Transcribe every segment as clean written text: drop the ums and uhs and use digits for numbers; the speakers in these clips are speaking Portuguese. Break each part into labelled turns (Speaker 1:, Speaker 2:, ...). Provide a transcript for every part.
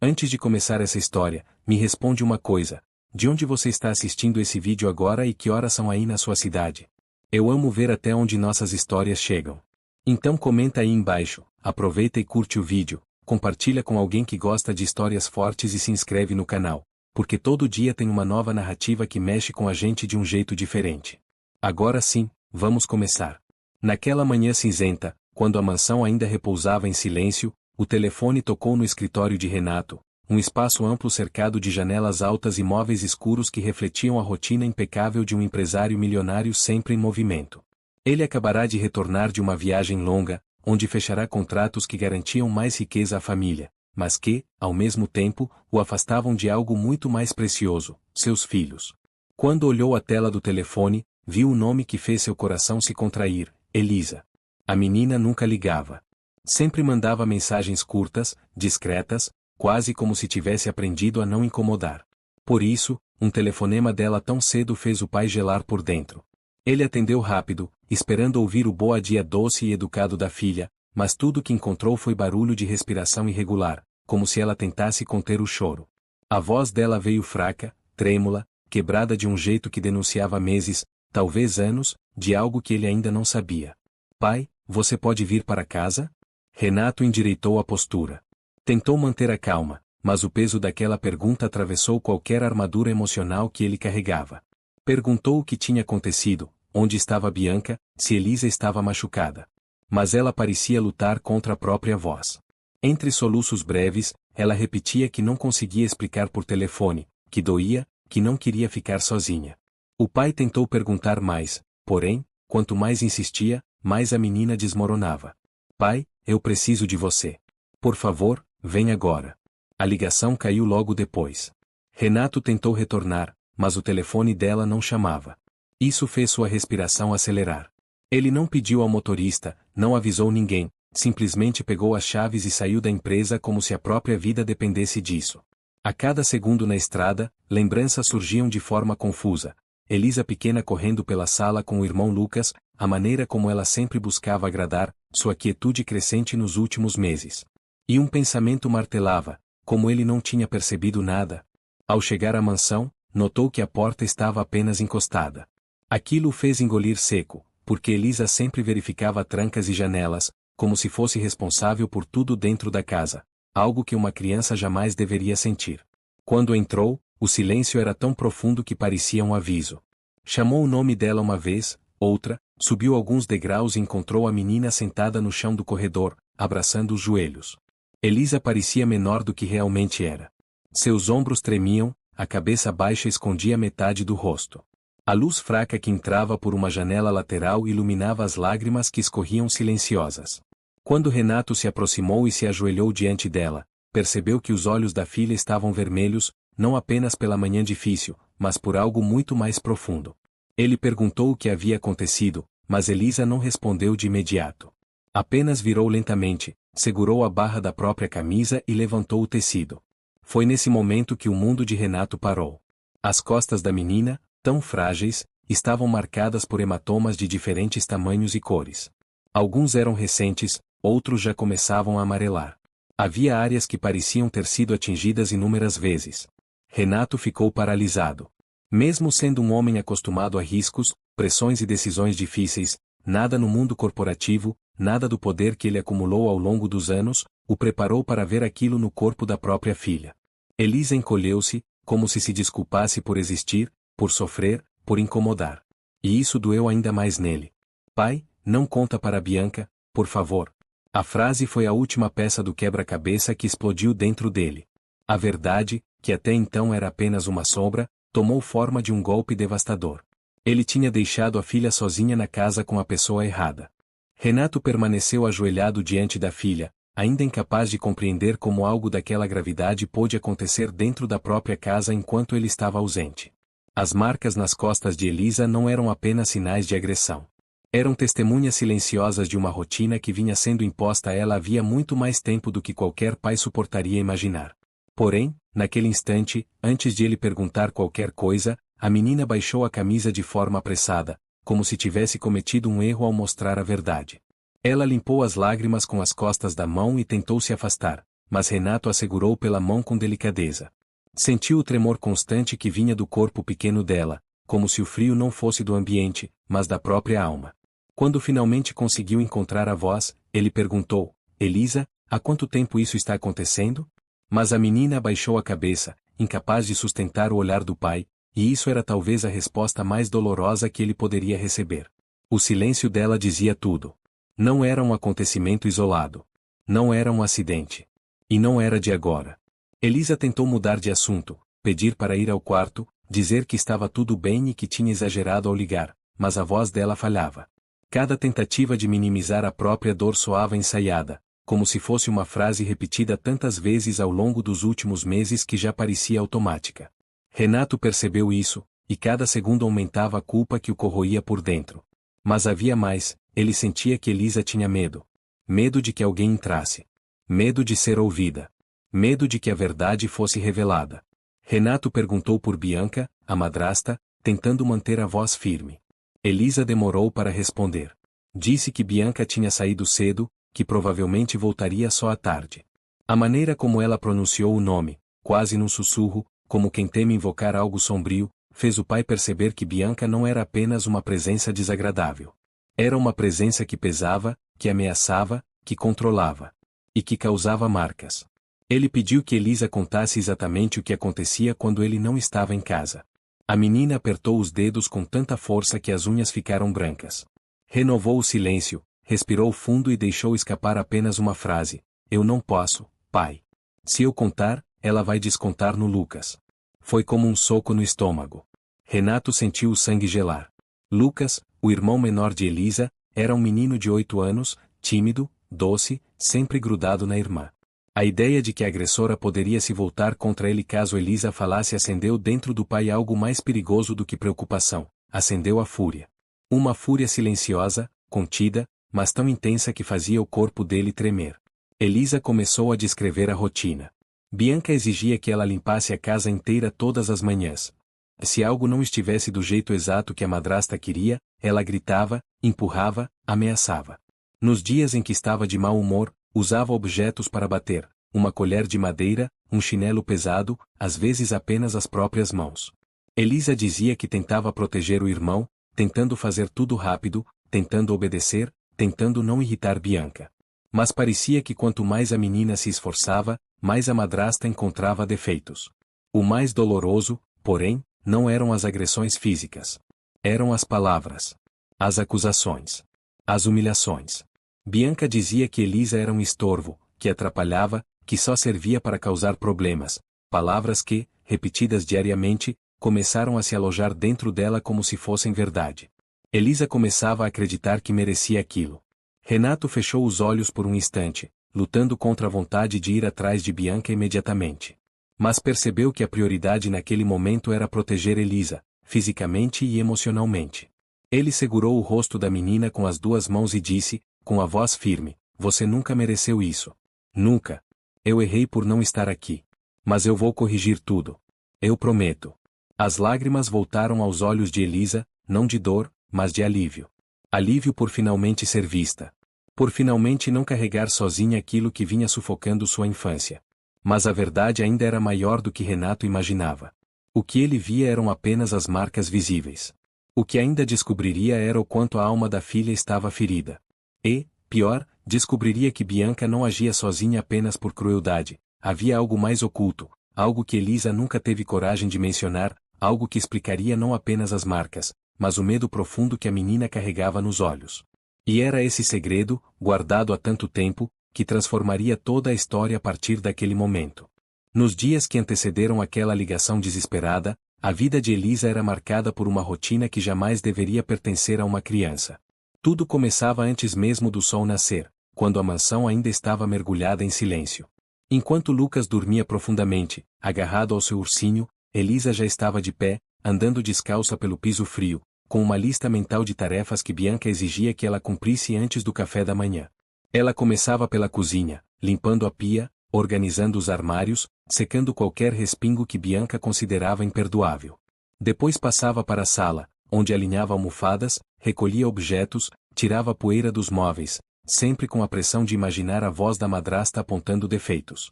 Speaker 1: Antes de começar essa história, me responde uma coisa. De onde você está assistindo esse vídeo agora e que horas são aí na sua cidade? Eu amo ver até onde nossas histórias chegam. Então comenta aí embaixo, aproveita e curte o vídeo, compartilha com alguém que gosta de histórias fortes e se inscreve no canal, porque todo dia tem uma nova narrativa que mexe com a gente de um jeito diferente. Agora sim, vamos começar. Naquela manhã cinzenta, quando a mansão ainda repousava em silêncio, o telefone tocou no escritório de Renato, um espaço amplo cercado de janelas altas e móveis escuros que refletiam a rotina impecável de um empresário milionário sempre em movimento. Ele acabará de retornar de uma viagem longa, onde fechará contratos que garantiam mais riqueza à família, mas que, ao mesmo tempo, o afastavam de algo muito mais precioso, seus filhos. Quando olhou a tela do telefone, viu o nome que fez seu coração se contrair, Elisa. A menina nunca ligava. Sempre mandava mensagens curtas, discretas, quase como se tivesse aprendido a não incomodar. Por isso, um telefonema dela tão cedo fez o pai gelar por dentro. Ele atendeu rápido, esperando ouvir o boa dia doce e educado da filha, mas tudo que encontrou foi barulho de respiração irregular, como se ela tentasse conter o choro. A voz dela veio fraca, trêmula, quebrada de um jeito que denunciava meses, talvez anos, de algo que ele ainda não sabia. Pai, você pode vir para casa? Renato endireitou a postura. Tentou manter a calma, mas o peso daquela pergunta atravessou qualquer armadura emocional que ele carregava. Perguntou o que tinha acontecido, onde estava Bianca, se Elisa estava machucada. Mas ela parecia lutar contra a própria voz. Entre soluços breves, ela repetia que não conseguia explicar por telefone, que doía, que não queria ficar sozinha. O pai tentou perguntar mais, porém, quanto mais insistia, mais a menina desmoronava. Pai, eu preciso de você. Por favor, vem agora. A ligação caiu logo depois. Renato tentou retornar, mas o telefone dela não chamava. Isso fez sua respiração acelerar. Ele não pediu ao motorista, não avisou ninguém, simplesmente pegou as chaves e saiu da empresa como se a própria vida dependesse disso. A cada segundo na estrada, lembranças surgiam de forma confusa. Elisa pequena correndo pela sala com o irmão Lucas, a maneira como ela sempre buscava agradar, sua quietude crescente nos últimos meses. E um pensamento martelava, como ele não tinha percebido nada. Ao chegar à mansão, notou que a porta estava apenas encostada. Aquilo o fez engolir seco, porque Elisa sempre verificava trancas e janelas, como se fosse responsável por tudo dentro da casa, algo que uma criança jamais deveria sentir. Quando entrou, o silêncio era tão profundo que parecia um aviso. Chamou o nome dela uma vez, outra, subiu alguns degraus e encontrou a menina sentada no chão do corredor, abraçando os joelhos. Elisa parecia menor do que realmente era. Seus ombros tremiam, a cabeça baixa escondia metade do rosto. A luz fraca que entrava por uma janela lateral iluminava as lágrimas que escorriam silenciosas. Quando Renato se aproximou e se ajoelhou diante dela, percebeu que os olhos da filha estavam vermelhos, não apenas pela manhã difícil, mas por algo muito mais profundo. Ele perguntou o que havia acontecido, mas Elisa não respondeu de imediato. Apenas virou lentamente, segurou a barra da própria camisa e levantou o tecido. Foi nesse momento que o mundo de Renato parou. As costas da menina, tão frágeis, estavam marcadas por hematomas de diferentes tamanhos e cores. Alguns eram recentes, outros já começavam a amarelar. Havia áreas que pareciam ter sido atingidas inúmeras vezes. Renato ficou paralisado. Mesmo sendo um homem acostumado a riscos, pressões e decisões difíceis, nada no mundo corporativo, nada do poder que ele acumulou ao longo dos anos, o preparou para ver aquilo no corpo da própria filha. Elisa encolheu-se, como se desculpasse por existir, por sofrer, por incomodar. E isso doeu ainda mais nele. Pai, não conta para Bianca, por favor. A frase foi a última peça do quebra-cabeça que explodiu dentro dele. A verdade, que até então era apenas uma sombra, tomou forma de um golpe devastador. Ele tinha deixado a filha sozinha na casa com a pessoa errada. Renato permaneceu ajoelhado diante da filha, ainda incapaz de compreender como algo daquela gravidade pôde acontecer dentro da própria casa enquanto ele estava ausente. As marcas nas costas de Elisa não eram apenas sinais de agressão. Eram testemunhas silenciosas de uma rotina que vinha sendo imposta a ela havia muito mais tempo do que qualquer pai suportaria imaginar. Porém, naquele instante, antes de ele perguntar qualquer coisa, a menina baixou a camisa de forma apressada, como se tivesse cometido um erro ao mostrar a verdade. Ela limpou as lágrimas com as costas da mão e tentou se afastar, mas Renato a segurou pela mão com delicadeza. Sentiu o tremor constante que vinha do corpo pequeno dela, como se o frio não fosse do ambiente, mas da própria alma. Quando finalmente conseguiu encontrar a voz, ele perguntou: Elisa, há quanto tempo isso está acontecendo? Mas a menina abaixou a cabeça, incapaz de sustentar o olhar do pai, e isso era talvez a resposta mais dolorosa que ele poderia receber. O silêncio dela dizia tudo. Não era um acontecimento isolado. Não era um acidente. E não era de agora. Elisa tentou mudar de assunto, pedir para ir ao quarto, dizer que estava tudo bem e que tinha exagerado ao ligar, mas a voz dela falhava. Cada tentativa de minimizar a própria dor soava ensaiada, como se fosse uma frase repetida tantas vezes ao longo dos últimos meses que já parecia automática. Renato percebeu isso, e cada segundo aumentava a culpa que o corroía por dentro. Mas havia mais, ele sentia que Elisa tinha medo. Medo de que alguém entrasse. Medo de ser ouvida. Medo de que a verdade fosse revelada. Renato perguntou por Bianca, a madrasta, tentando manter a voz firme. Elisa demorou para responder. Disse que Bianca tinha saído cedo, que provavelmente voltaria só à tarde. A maneira como ela pronunciou o nome, quase num sussurro, como quem teme invocar algo sombrio, fez o pai perceber que Bianca não era apenas uma presença desagradável. Era uma presença que pesava, que ameaçava, que controlava. E que causava marcas. Ele pediu que Elisa contasse exatamente o que acontecia quando ele não estava em casa. A menina apertou os dedos com tanta força que as unhas ficaram brancas. Renovou o silêncio, respirou fundo e deixou escapar apenas uma frase: Eu não posso, pai. Se eu contar, ela vai descontar no Lucas. Foi como um soco no estômago. Renato sentiu o sangue gelar. Lucas, o irmão menor de Elisa, era um menino de 8 anos, tímido, doce, sempre grudado na irmã. A ideia de que a agressora poderia se voltar contra ele caso Elisa falasse acendeu dentro do pai algo mais perigoso do que preocupação. Acendeu a fúria. Uma fúria silenciosa, contida, mas tão intensa que fazia o corpo dele tremer. Elisa começou a descrever a rotina. Bianca exigia que ela limpasse a casa inteira todas as manhãs. Se algo não estivesse do jeito exato que a madrasta queria, ela gritava, empurrava, ameaçava. Nos dias em que estava de mau humor, usava objetos para bater, uma colher de madeira, um chinelo pesado, às vezes apenas as próprias mãos. Elisa dizia que tentava proteger o irmão, tentando fazer tudo rápido, tentando obedecer, tentando não irritar Bianca. Mas parecia que quanto mais a menina se esforçava, mais a madrasta encontrava defeitos. O mais doloroso, porém, não eram as agressões físicas. Eram as palavras. As acusações. As humilhações. Bianca dizia que Elisa era um estorvo, que atrapalhava, que só servia para causar problemas. Palavras que, repetidas diariamente, começaram a se alojar dentro dela como se fossem verdade. Elisa começava a acreditar que merecia aquilo. Renato fechou os olhos por um instante, lutando contra a vontade de ir atrás de Bianca imediatamente. Mas percebeu que a prioridade naquele momento era proteger Elisa, fisicamente e emocionalmente. Ele segurou o rosto da menina com as 2 mãos e disse, com a voz firme: Você nunca mereceu isso. Nunca. Eu errei por não estar aqui. Mas eu vou corrigir tudo. Eu prometo. As lágrimas voltaram aos olhos de Elisa, não de dor, mas de alívio. Alívio por finalmente ser vista. Por finalmente não carregar sozinha aquilo que vinha sufocando sua infância. Mas a verdade ainda era maior do que Renato imaginava. O que ele via eram apenas as marcas visíveis. O que ainda descobriria era o quanto a alma da filha estava ferida. E, pior, descobriria que Bianca não agia sozinha apenas por crueldade. Havia algo mais oculto, algo que Elisa nunca teve coragem de mencionar, algo que explicaria não apenas as marcas, mas o medo profundo que a menina carregava nos olhos. E era esse segredo, guardado há tanto tempo, que transformaria toda a história a partir daquele momento. Nos dias que antecederam aquela ligação desesperada, a vida de Elisa era marcada por uma rotina que jamais deveria pertencer a uma criança. Tudo começava antes mesmo do sol nascer, quando a mansão ainda estava mergulhada em silêncio. Enquanto Lucas dormia profundamente, agarrado ao seu ursinho, Elisa já estava de pé, andando descalça pelo piso frio, com uma lista mental de tarefas que Bianca exigia que ela cumprisse antes do café da manhã. Ela começava pela cozinha, limpando a pia, organizando os armários, secando qualquer respingo que Bianca considerava imperdoável. Depois passava para a sala, onde alinhava almofadas, recolhia objetos, tirava a poeira dos móveis, sempre com a pressão de imaginar a voz da madrasta apontando defeitos.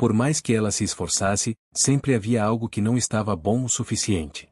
Speaker 1: Por mais que ela se esforçasse, sempre havia algo que não estava bom o suficiente.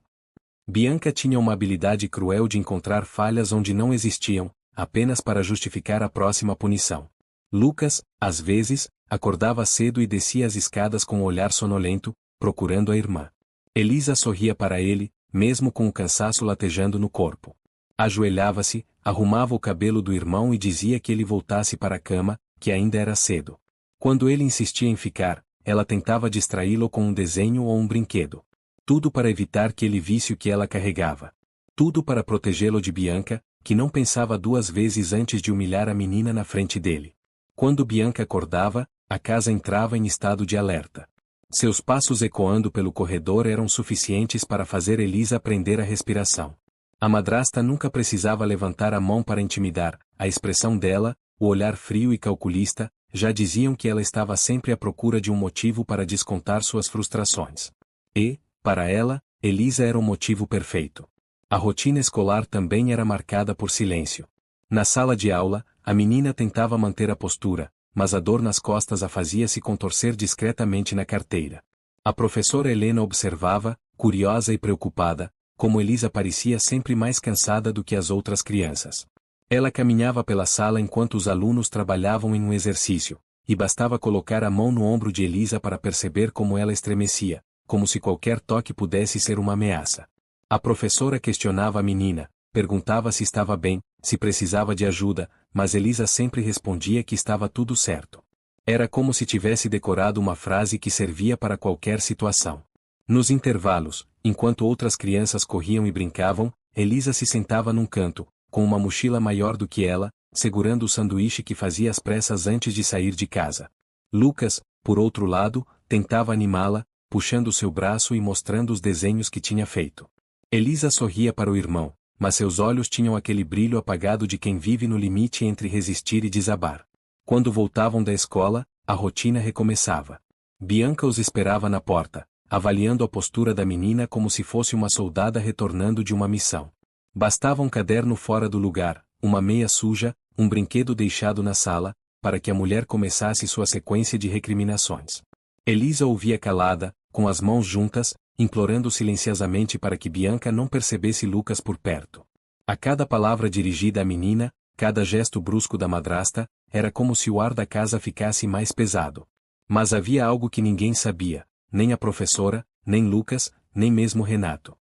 Speaker 1: Bianca tinha uma habilidade cruel de encontrar falhas onde não existiam, apenas para justificar a próxima punição. Lucas, às vezes, acordava cedo e descia as escadas com um olhar sonolento, procurando a irmã. Elisa sorria para ele, mesmo com o cansaço latejando no corpo. Ajoelhava-se, arrumava o cabelo do irmão e dizia que ele voltasse para a cama, que ainda era cedo. Quando ele insistia em ficar, ela tentava distraí-lo com um desenho ou um brinquedo. Tudo para evitar que ele visse o que ela carregava. Tudo para protegê-lo de Bianca, que não pensava duas vezes antes de humilhar a menina na frente dele. Quando Bianca acordava, a casa entrava em estado de alerta. Seus passos ecoando pelo corredor eram suficientes para fazer Elisa prender a respiração. A madrasta nunca precisava levantar a mão para intimidar, a expressão dela, o olhar frio e calculista, já diziam que ela estava sempre à procura de um motivo para descontar suas frustrações. E, para ela, Elisa era o motivo perfeito. A rotina escolar também era marcada por silêncio. Na sala de aula, a menina tentava manter a postura, mas a dor nas costas a fazia se contorcer discretamente na carteira. A professora Helena observava, curiosa e preocupada, como Elisa parecia sempre mais cansada do que as outras crianças. Ela caminhava pela sala enquanto os alunos trabalhavam em um exercício, e bastava colocar a mão no ombro de Elisa para perceber como ela estremecia, como se qualquer toque pudesse ser uma ameaça. A professora questionava a menina, perguntava se estava bem, se precisava de ajuda, mas Elisa sempre respondia que estava tudo certo. Era como se tivesse decorado uma frase que servia para qualquer situação. Nos intervalos, enquanto outras crianças corriam e brincavam, Elisa se sentava num canto, com uma mochila maior do que ela, segurando o sanduíche que fazia às pressas antes de sair de casa. Lucas, por outro lado, tentava animá-la, puxando seu braço e mostrando os desenhos que tinha feito. Elisa sorria para o irmão, mas seus olhos tinham aquele brilho apagado de quem vive no limite entre resistir e desabar. Quando voltavam da escola, a rotina recomeçava. Bianca os esperava na porta, avaliando a postura da menina como se fosse uma soldada retornando de uma missão. Bastava um caderno fora do lugar, uma meia suja, um brinquedo deixado na sala, para que a mulher começasse sua sequência de recriminações. Elisa ouvia calada, com as mãos juntas, implorando silenciosamente para que Bianca não percebesse Lucas por perto. A cada palavra dirigida à menina, cada gesto brusco da madrasta, era como se o ar da casa ficasse mais pesado. Mas havia algo que ninguém sabia, nem a professora, nem Lucas, nem mesmo Renato.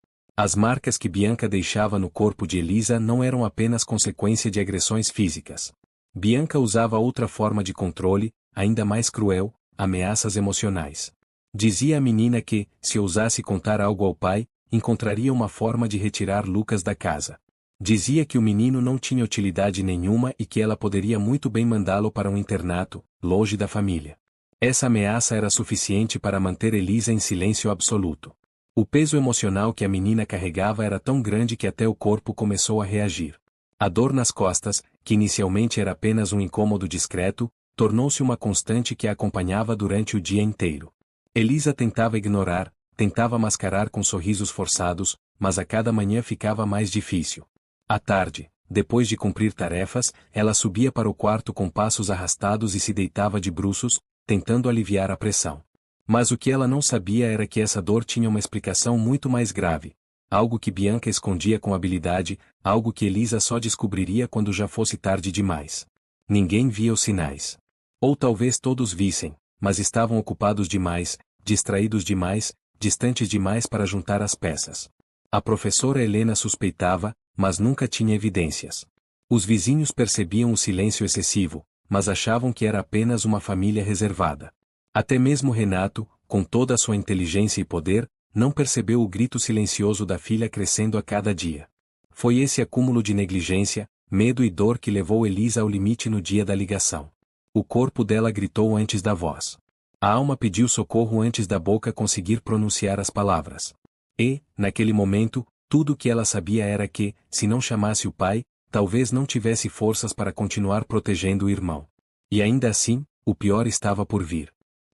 Speaker 1: As marcas que Bianca deixava no corpo de Elisa não eram apenas consequência de agressões físicas. Bianca usava outra forma de controle, ainda mais cruel, ameaças emocionais. Dizia à menina que, se ousasse contar algo ao pai, encontraria uma forma de retirar Lucas da casa. Dizia que o menino não tinha utilidade nenhuma e que ela poderia muito bem mandá-lo para um internato, longe da família. Essa ameaça era suficiente para manter Elisa em silêncio absoluto. O peso emocional que a menina carregava era tão grande que até o corpo começou a reagir. A dor nas costas, que inicialmente era apenas um incômodo discreto, tornou-se uma constante que a acompanhava durante o dia inteiro. Elisa tentava ignorar, tentava mascarar com sorrisos forçados, mas a cada manhã ficava mais difícil. À tarde, depois de cumprir tarefas, ela subia para o quarto com passos arrastados e se deitava de bruços, tentando aliviar a pressão. Mas o que ela não sabia era que essa dor tinha uma explicação muito mais grave. Algo que Bianca escondia com habilidade, algo que Elisa só descobriria quando já fosse tarde demais. Ninguém via os sinais. Ou talvez todos vissem, mas estavam ocupados demais, distraídos demais, distantes demais para juntar as peças. A professora Helena suspeitava, mas nunca tinha evidências. Os vizinhos percebiam o silêncio excessivo, mas achavam que era apenas uma família reservada. Até mesmo Renato, com toda a sua inteligência e poder, não percebeu o grito silencioso da filha crescendo a cada dia. Foi esse acúmulo de negligência, medo e dor que levou Elisa ao limite no dia da ligação. O corpo dela gritou antes da voz. A alma pediu socorro antes da boca conseguir pronunciar as palavras. E, naquele momento, tudo o que ela sabia era que, se não chamasse o pai, talvez não tivesse forças para continuar protegendo o irmão. E ainda assim, o pior estava por vir.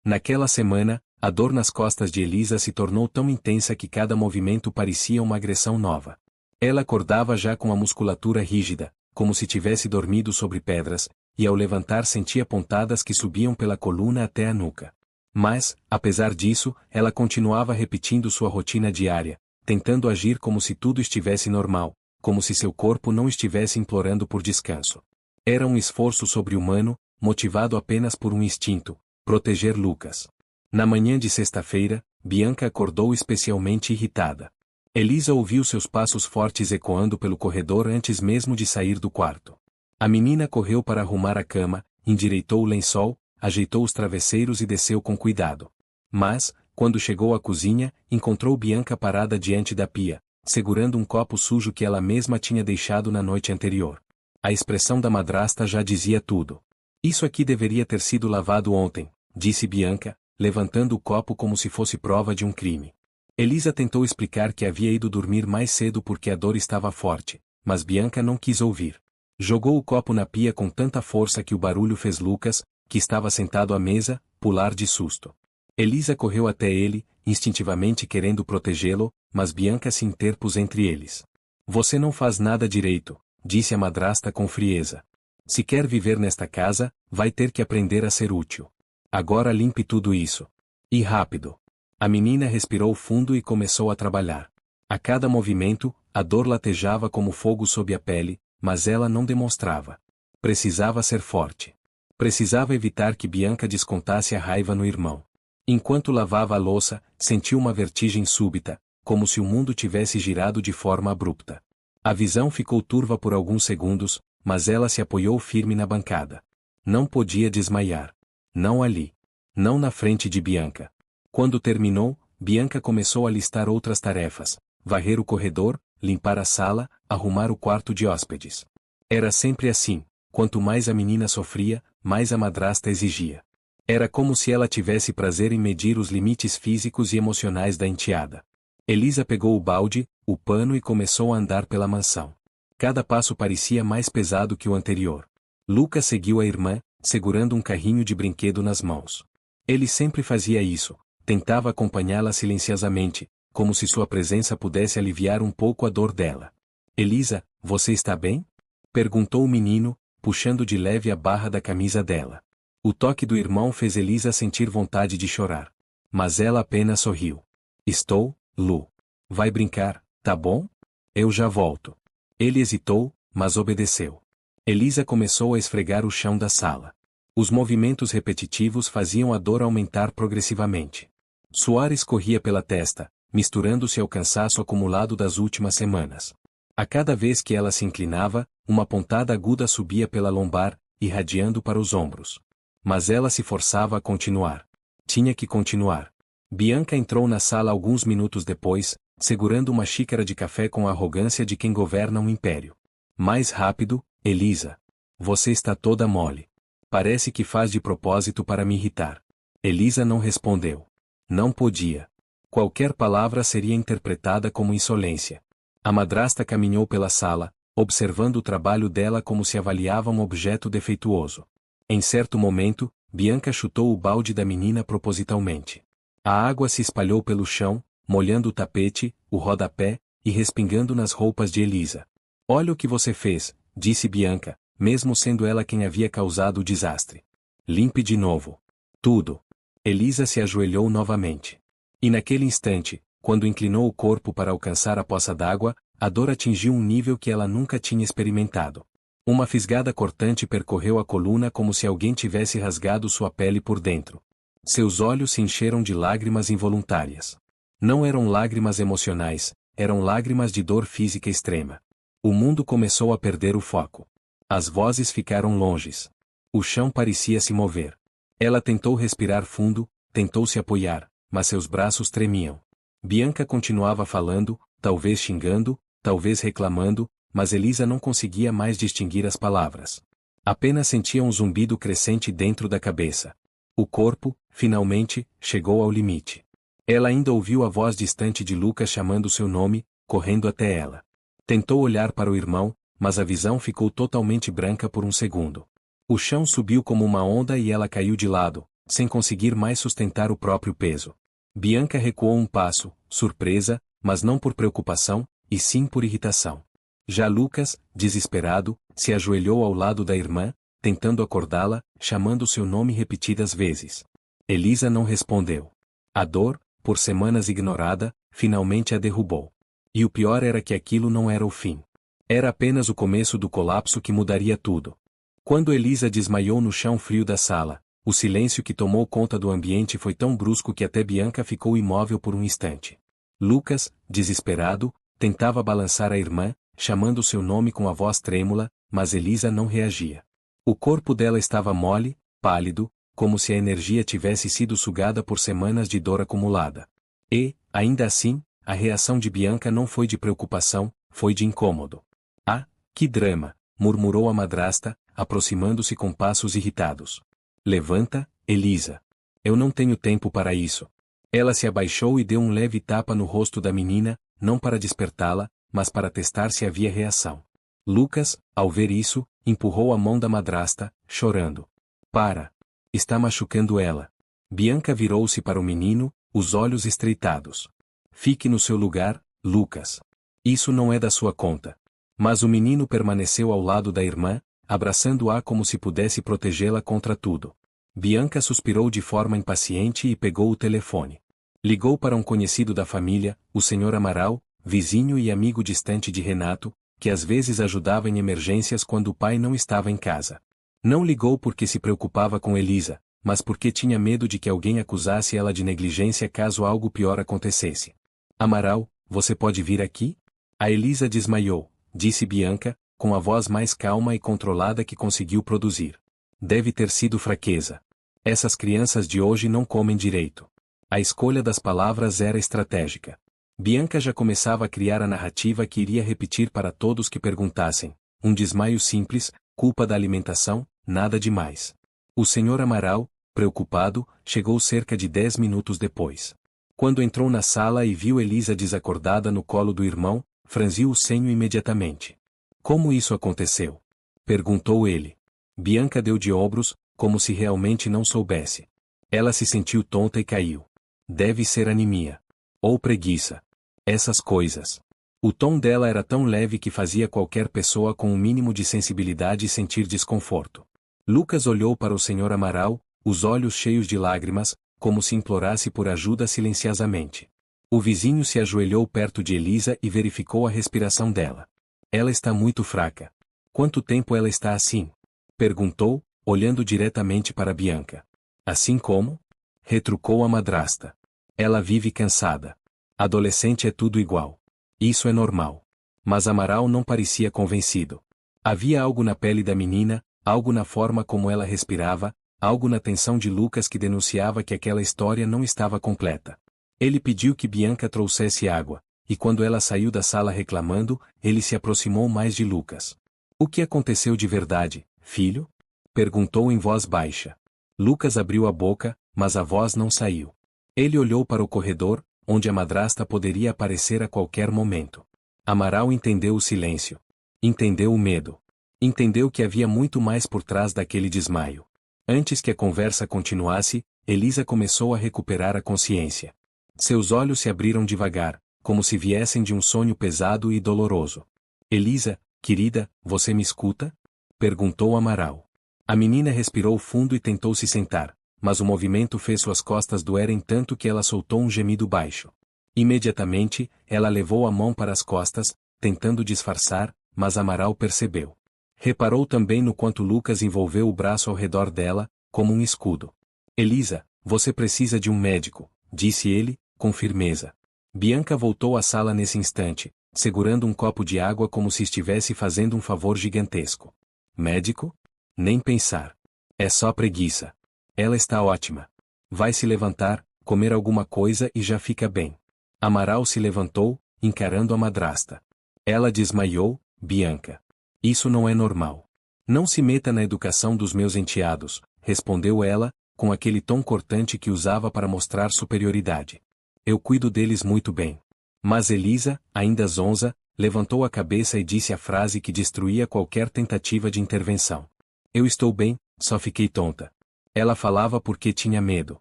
Speaker 1: Naquela semana, a dor nas costas de Elisa se tornou tão intensa que cada movimento parecia uma agressão nova. Ela acordava já com a musculatura rígida, como se tivesse dormido sobre pedras, e ao levantar sentia pontadas que subiam pela coluna até a nuca. Mas, apesar disso, ela continuava repetindo sua rotina diária, tentando agir como se tudo estivesse normal, como se seu corpo não estivesse implorando por descanso. Era um esforço sobre-humano, motivado apenas por um instinto: proteger Lucas. Na manhã de sexta-feira, Bianca acordou especialmente irritada. Elisa ouviu seus passos fortes ecoando pelo corredor antes mesmo de sair do quarto. A menina correu para arrumar a cama, endireitou o lençol, ajeitou os travesseiros e desceu com cuidado. Mas, quando chegou à cozinha, encontrou Bianca parada diante da pia, segurando um copo sujo que ela mesma tinha deixado na noite anterior. A expressão da madrasta já dizia tudo. Isso aqui deveria ter sido lavado ontem, disse Bianca, levantando o copo como se fosse prova de um crime. Elisa tentou explicar que havia ido dormir mais cedo porque a dor estava forte, mas Bianca não quis ouvir. Jogou o copo na pia com tanta força que o barulho fez Lucas, que estava sentado à mesa, pular de susto. Elisa correu até ele, instintivamente querendo protegê-lo, mas Bianca se interpôs entre eles. Você não faz nada direito, disse a madrasta com frieza. Se quer viver nesta casa, vai ter que aprender a ser útil. Agora limpe tudo isso. E rápido. A menina respirou fundo e começou a trabalhar. A cada movimento, a dor latejava como fogo sob a pele, mas ela não demonstrava. Precisava ser forte. Precisava evitar que Bianca descontasse a raiva no irmão. Enquanto lavava a louça, sentiu uma vertigem súbita, como se o mundo tivesse girado de forma abrupta. A visão ficou turva por alguns segundos, mas ela se apoiou firme na bancada. Não podia desmaiar. Não ali. Não na frente de Bianca. Quando terminou, Bianca começou a listar outras tarefas: varrer o corredor, limpar a sala, arrumar o quarto de hóspedes. Era sempre assim: quanto mais a menina sofria, mais a madrasta exigia. Era como se ela tivesse prazer em medir os limites físicos e emocionais da enteada. Elisa pegou o balde, o pano e começou a andar pela mansão. Cada passo parecia mais pesado que o anterior. Lucas seguiu a irmã, segurando um carrinho de brinquedo nas mãos. Ele sempre fazia isso. Tentava acompanhá-la silenciosamente, como se sua presença pudesse aliviar um pouco a dor dela. Elisa, você está bem? Perguntou o menino, puxando de leve a barra da camisa dela. O toque do irmão fez Elisa sentir vontade de chorar. Mas ela apenas sorriu. Estou, Lu. Vai brincar, tá bom? Eu já volto. Ele hesitou, mas obedeceu. Elisa começou a esfregar o chão da sala. Os movimentos repetitivos faziam a dor aumentar progressivamente. Suor escorria pela testa, misturando-se ao cansaço acumulado das últimas semanas. A cada vez que ela se inclinava, uma pontada aguda subia pela lombar, irradiando para os ombros. Mas ela se forçava a continuar. Tinha que continuar. Bianca entrou na sala alguns minutos depois, segurando uma xícara de café com a arrogância de quem governa um império. Mais rápido, Elisa. Você está toda mole. Parece que faz de propósito para me irritar. Elisa não respondeu. Não podia. Qualquer palavra seria interpretada como insolência. A madrasta caminhou pela sala, observando o trabalho dela como se avaliava um objeto defeituoso. Em certo momento, Bianca chutou o balde da menina propositalmente. A água se espalhou pelo chão, molhando o tapete, o rodapé, e respingando nas roupas de Elisa. Olha o que você fez, disse Bianca, mesmo sendo ela quem havia causado o desastre. Limpe de novo. Tudo. Elisa se ajoelhou novamente. E naquele instante, quando inclinou o corpo para alcançar a poça d'água, a dor atingiu um nível que ela nunca tinha experimentado. Uma fisgada cortante percorreu a coluna como se alguém tivesse rasgado sua pele por dentro. Seus olhos se encheram de lágrimas involuntárias. Não eram lágrimas emocionais, eram lágrimas de dor física extrema. O mundo começou a perder o foco. As vozes ficaram longes. O chão parecia se mover. Ela tentou respirar fundo, tentou se apoiar, mas seus braços tremiam. Bianca continuava falando, talvez xingando, talvez reclamando, mas Elisa não conseguia mais distinguir as palavras. Apenas sentia um zumbido crescente dentro da cabeça. O corpo, finalmente, chegou ao limite. Ela ainda ouviu a voz distante de Lucas chamando seu nome, correndo até ela. Tentou olhar para o irmão, mas a visão ficou totalmente branca por um segundo. O chão subiu como uma onda e ela caiu de lado, sem conseguir mais sustentar o próprio peso. Bianca recuou um passo, surpresa, mas não por preocupação, e sim por irritação. Já Lucas, desesperado, se ajoelhou ao lado da irmã, tentando acordá-la, chamando seu nome repetidas vezes. Elisa não respondeu. A dor, por semanas ignorada, finalmente a derrubou. E o pior era que aquilo não era o fim. Era apenas o começo do colapso que mudaria tudo. Quando Elisa desmaiou no chão frio da sala, o silêncio que tomou conta do ambiente foi tão brusco que até Bianca ficou imóvel por um instante. Lucas, desesperado, tentava balançar a irmã, chamando seu nome com a voz trêmula, mas Elisa não reagia. O corpo dela estava mole, pálido, como se a energia tivesse sido sugada por semanas de dor acumulada. E, ainda assim, a reação de Bianca não foi de preocupação, foi de incômodo. Ah, que drama, murmurou a madrasta, aproximando-se com passos irritados. Levanta, Elisa. Eu não tenho tempo para isso. Ela se abaixou e deu um leve tapa no rosto da menina, não para despertá-la, mas para testar se havia reação. Lucas, ao ver isso, empurrou a mão da madrasta, chorando. Para! Está machucando ela. Bianca virou-se para o menino, os olhos estreitados. Fique no seu lugar, Lucas. Isso não é da sua conta. Mas o menino permaneceu ao lado da irmã, abraçando-a como se pudesse protegê-la contra tudo. Bianca suspirou de forma impaciente e pegou o telefone. Ligou para um conhecido da família, o Sr. Amaral, vizinho e amigo distante de Renato, que às vezes ajudava em emergências quando o pai não estava em casa. Não ligou porque se preocupava com Elisa, mas porque tinha medo de que alguém acusasse ela de negligência caso algo pior acontecesse. Amaral, você pode vir aqui? A Elisa desmaiou, disse Bianca, com a voz mais calma e controlada que conseguiu produzir. Deve ter sido fraqueza. Essas crianças de hoje não comem direito. A escolha das palavras era estratégica. Bianca já começava a criar a narrativa que iria repetir para todos que perguntassem. Um desmaio simples, culpa da alimentação, nada demais. O Sr. Amaral, preocupado, chegou cerca de 10 minutos depois. Quando entrou na sala e viu Elisa desacordada no colo do irmão, franziu o senho imediatamente. Como isso aconteceu? Perguntou ele. Bianca deu de ombros, como se realmente não soubesse. Ela se sentiu tonta e caiu. Deve ser anemia. Ou preguiça. Essas coisas. O tom dela era tão leve que fazia qualquer pessoa com um mínimo de sensibilidade sentir desconforto. Lucas olhou para o Sr. Amaral, os olhos cheios de lágrimas, como se implorasse por ajuda silenciosamente. O vizinho se ajoelhou perto de Elisa e verificou a respiração dela. Ela está muito fraca. Quanto tempo ela está assim? Perguntou, olhando diretamente para Bianca. Assim como? Retrucou a madrasta. Ela vive cansada. Adolescente é tudo igual. Isso é normal. Mas Amaral não parecia convencido. Havia algo na pele da menina, algo na forma como ela respirava, algo na tensão de Lucas que denunciava que aquela história não estava completa. Ele pediu que Bianca trouxesse água, e quando ela saiu da sala reclamando, ele se aproximou mais de Lucas. O que aconteceu de verdade, filho? Perguntou em voz baixa. Lucas abriu a boca, mas a voz não saiu. Ele olhou para o corredor, onde a madrasta poderia aparecer a qualquer momento. Amaral entendeu o silêncio. Entendeu o medo. Entendeu que havia muito mais por trás daquele desmaio. Antes que a conversa continuasse, Elisa começou a recuperar a consciência. Seus olhos se abriram devagar, como se viessem de um sonho pesado e doloroso. Elisa, querida, você me escuta? Perguntou Amaral. A menina respirou fundo e tentou se sentar, mas o movimento fez suas costas doerem tanto que ela soltou um gemido baixo. Imediatamente, ela levou a mão para as costas, tentando disfarçar, mas Amaral percebeu. Reparou também no quanto Lucas envolveu o braço ao redor dela, como um escudo. Elisa, você precisa de um médico, disse ele, com firmeza. Bianca voltou à sala nesse instante, segurando um copo de água como se estivesse fazendo um favor gigantesco. Médico? Nem pensar. É só preguiça. Ela está ótima. Vai se levantar, comer alguma coisa e já fica bem. Amaral se levantou, encarando a madrasta. Ela desmaiou, Bianca. Isso não é normal. Não se meta na educação dos meus enteados, respondeu ela, com aquele tom cortante que usava para mostrar superioridade. Eu cuido deles muito bem. Mas Elisa, ainda zonza, levantou a cabeça e disse a frase que destruía qualquer tentativa de intervenção. Eu estou bem, só fiquei tonta. Ela falava porque tinha medo.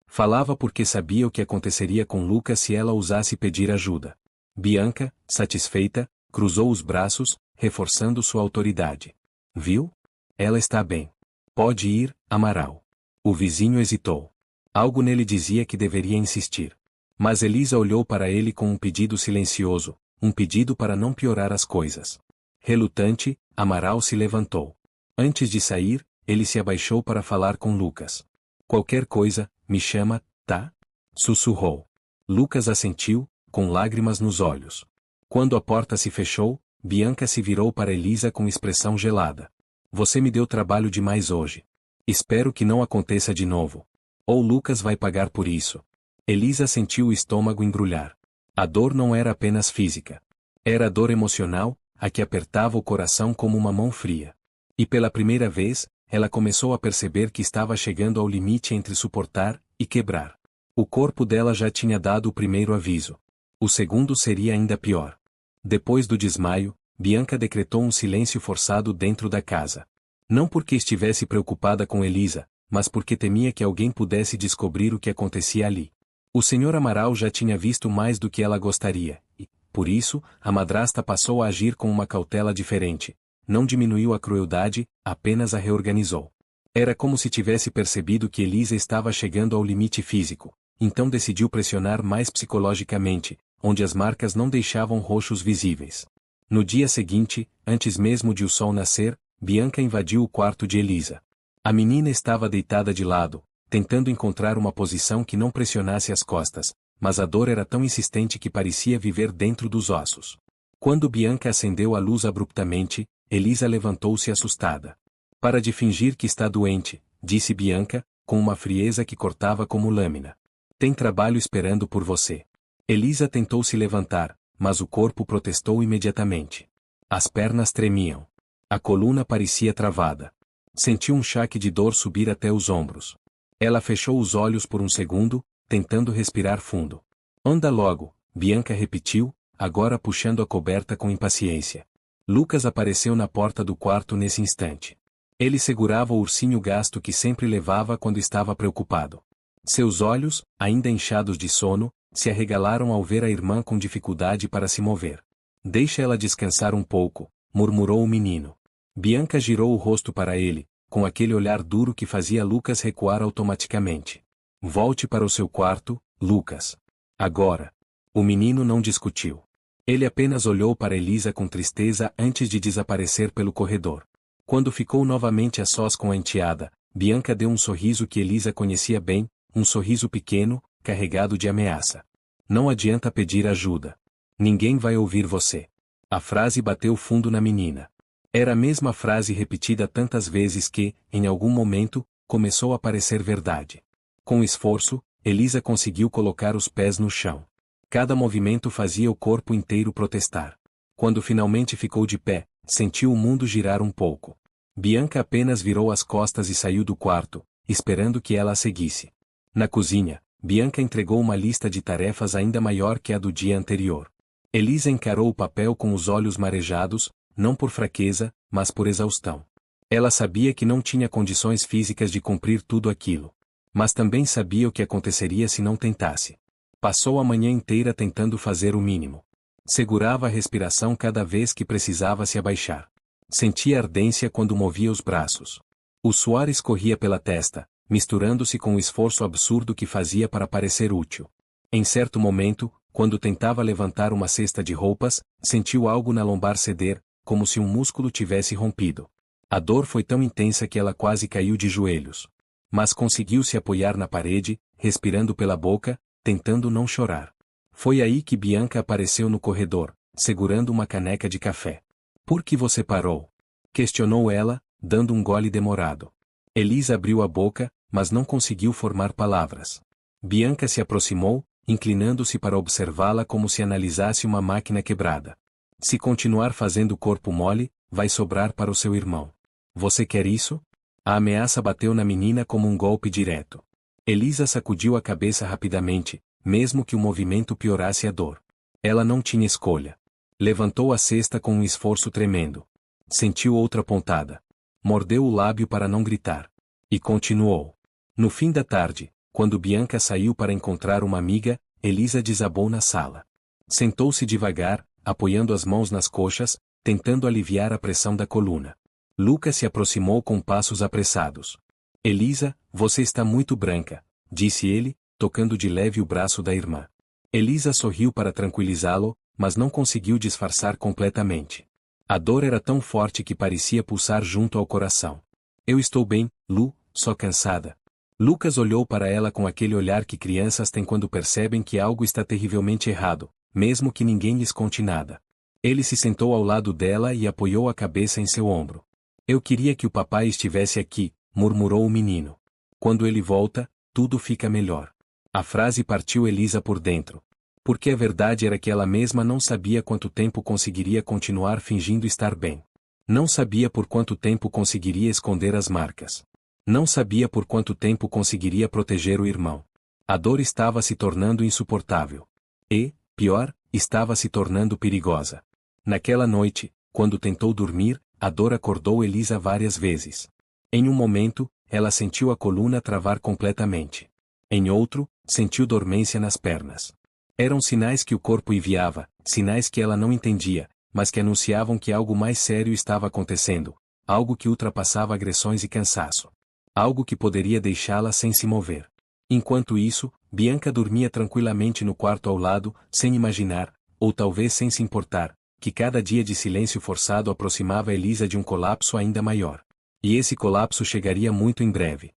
Speaker 1: Falava porque sabia o que aconteceria com Lucas se ela ousasse pedir ajuda. Bianca, satisfeita, cruzou os braços, reforçando sua autoridade. Viu? Ela está bem. Pode ir, Amaral. O vizinho hesitou. Algo nele dizia que deveria insistir. Mas Elisa olhou para ele com um pedido silencioso, um pedido para não piorar as coisas. Relutante, Amaral se levantou. Antes de sair, ele se abaixou para falar com Lucas. Qualquer coisa, me chama, tá? Sussurrou. Lucas assentiu, com lágrimas nos olhos. Quando a porta se fechou, Bianca se virou para Elisa com expressão gelada. Você me deu trabalho demais hoje. Espero que não aconteça de novo. Ou Lucas vai pagar por isso. Elisa sentiu o estômago embrulhar. A dor não era apenas física. Era a dor emocional, a que apertava o coração como uma mão fria. E pela primeira vez, ela começou a perceber que estava chegando ao limite entre suportar e quebrar. O corpo dela já tinha dado o primeiro aviso. O segundo seria ainda pior. Depois do desmaio, Bianca decretou um silêncio forçado dentro da casa. Não porque estivesse preocupada com Elisa, mas porque temia que alguém pudesse descobrir o que acontecia ali. O Sr. Amaral já tinha visto mais do que ela gostaria, e, por isso, a madrasta passou a agir com uma cautela diferente. Não diminuiu a crueldade, apenas a reorganizou. Era como se tivesse percebido que Elisa estava chegando ao limite físico, então decidiu pressionar mais psicologicamente, onde as marcas não deixavam roxos visíveis. No dia seguinte, antes mesmo de o sol nascer, Bianca invadiu o quarto de Elisa. A menina estava deitada de lado, tentando encontrar uma posição que não pressionasse as costas, mas a dor era tão insistente que parecia viver dentro dos ossos. Quando Bianca acendeu a luz abruptamente, Elisa levantou-se assustada. Para de fingir que está doente, disse Bianca, com uma frieza que cortava como lâmina. Tem trabalho esperando por você. Elisa tentou se levantar, mas o corpo protestou imediatamente. As pernas tremiam. A coluna parecia travada. Sentiu um choque de dor subir até os ombros. Ela fechou os olhos por um segundo, tentando respirar fundo. Anda logo, Bianca repetiu, agora puxando a coberta com impaciência. Lucas apareceu na porta do quarto nesse instante. Ele segurava o ursinho gasto que sempre levava quando estava preocupado. Seus olhos, ainda inchados de sono, se arregalaram ao ver a irmã com dificuldade para se mover. Deixa ela descansar um pouco, murmurou o menino. Bianca girou o rosto para ele, com aquele olhar duro que fazia Lucas recuar automaticamente. Volte para o seu quarto, Lucas. Agora. O menino não discutiu. Ele apenas olhou para Elisa com tristeza antes de desaparecer pelo corredor. Quando ficou novamente a sós com a enteada, Bianca deu um sorriso que Elisa conhecia bem, um sorriso pequeno, carregado de ameaça. Não adianta pedir ajuda. Ninguém vai ouvir você. A frase bateu fundo na menina. Era a mesma frase repetida tantas vezes que, em algum momento, começou a parecer verdade. Com esforço, Elisa conseguiu colocar os pés no chão. Cada movimento fazia o corpo inteiro protestar. Quando finalmente ficou de pé, sentiu o mundo girar um pouco. Bianca apenas virou as costas e saiu do quarto, esperando que ela a seguisse. Na cozinha, Bianca entregou uma lista de tarefas ainda maior que a do dia anterior. Elisa encarou o papel com os olhos marejados, não por fraqueza, mas por exaustão. Ela sabia que não tinha condições físicas de cumprir tudo aquilo. Mas também sabia o que aconteceria se não tentasse. Passou a manhã inteira tentando fazer o mínimo. Segurava a respiração cada vez que precisava se abaixar. Sentia ardência quando movia os braços. O suor escorria pela testa, misturando-se com o esforço absurdo que fazia para parecer útil. Em certo momento, quando tentava levantar uma cesta de roupas, sentiu algo na lombar ceder, como se um músculo tivesse rompido. A dor foi tão intensa que ela quase caiu de joelhos. Mas conseguiu se apoiar na parede, respirando pela boca, tentando não chorar. Foi aí que Bianca apareceu no corredor, segurando uma caneca de café. Por que você parou? Questionou ela, dando um gole demorado. Elisa abriu a boca, mas não conseguiu formar palavras. Bianca se aproximou, inclinando-se para observá-la como se analisasse uma máquina quebrada. Se continuar fazendo corpo mole, vai sobrar para o seu irmão. Você quer isso? A ameaça bateu na menina como um golpe direto. Elisa sacudiu a cabeça rapidamente, mesmo que o movimento piorasse a dor. Ela não tinha escolha. Levantou a cesta com um esforço tremendo. Sentiu outra pontada. Mordeu o lábio para não gritar. E continuou. No fim da tarde, quando Bianca saiu para encontrar uma amiga, Elisa desabou na sala. Sentou-se devagar, apoiando as mãos nas coxas, tentando aliviar a pressão da coluna. Lucas se aproximou com passos apressados. Elisa, você está muito branca. disse ele, tocando de leve o braço da irmã. Elisa sorriu para tranquilizá-lo, mas não conseguiu disfarçar completamente. A dor era tão forte que parecia pulsar junto ao coração. Eu estou bem, Lu, só cansada. Lucas olhou para ela com aquele olhar que crianças têm quando percebem que algo está terrivelmente errado, mesmo que ninguém lhes conte nada. Ele se sentou ao lado dela e apoiou a cabeça em seu ombro. Eu queria que o papai estivesse aqui, murmurou o menino. Quando ele volta, tudo fica melhor. A frase partiu Elisa por dentro. Porque a verdade era que ela mesma não sabia quanto tempo conseguiria continuar fingindo estar bem. Não sabia por quanto tempo conseguiria esconder as marcas. Não sabia por quanto tempo conseguiria proteger o irmão. A dor estava se tornando insuportável. E, pior, estava se tornando perigosa. Naquela noite, quando tentou dormir, a dor acordou Elisa várias vezes. Em um momento, ela sentiu a coluna travar completamente. Em outro, sentiu dormência nas pernas. Eram sinais que o corpo enviava, sinais que ela não entendia, mas que anunciavam que algo mais sério estava acontecendo, algo que ultrapassava agressões e cansaço. Algo que poderia deixá-la sem se mover. Enquanto isso, Bianca dormia tranquilamente no quarto ao lado, sem imaginar, ou talvez sem se importar, que cada dia de silêncio forçado aproximava Elisa de um colapso ainda maior. E esse colapso chegaria muito em breve.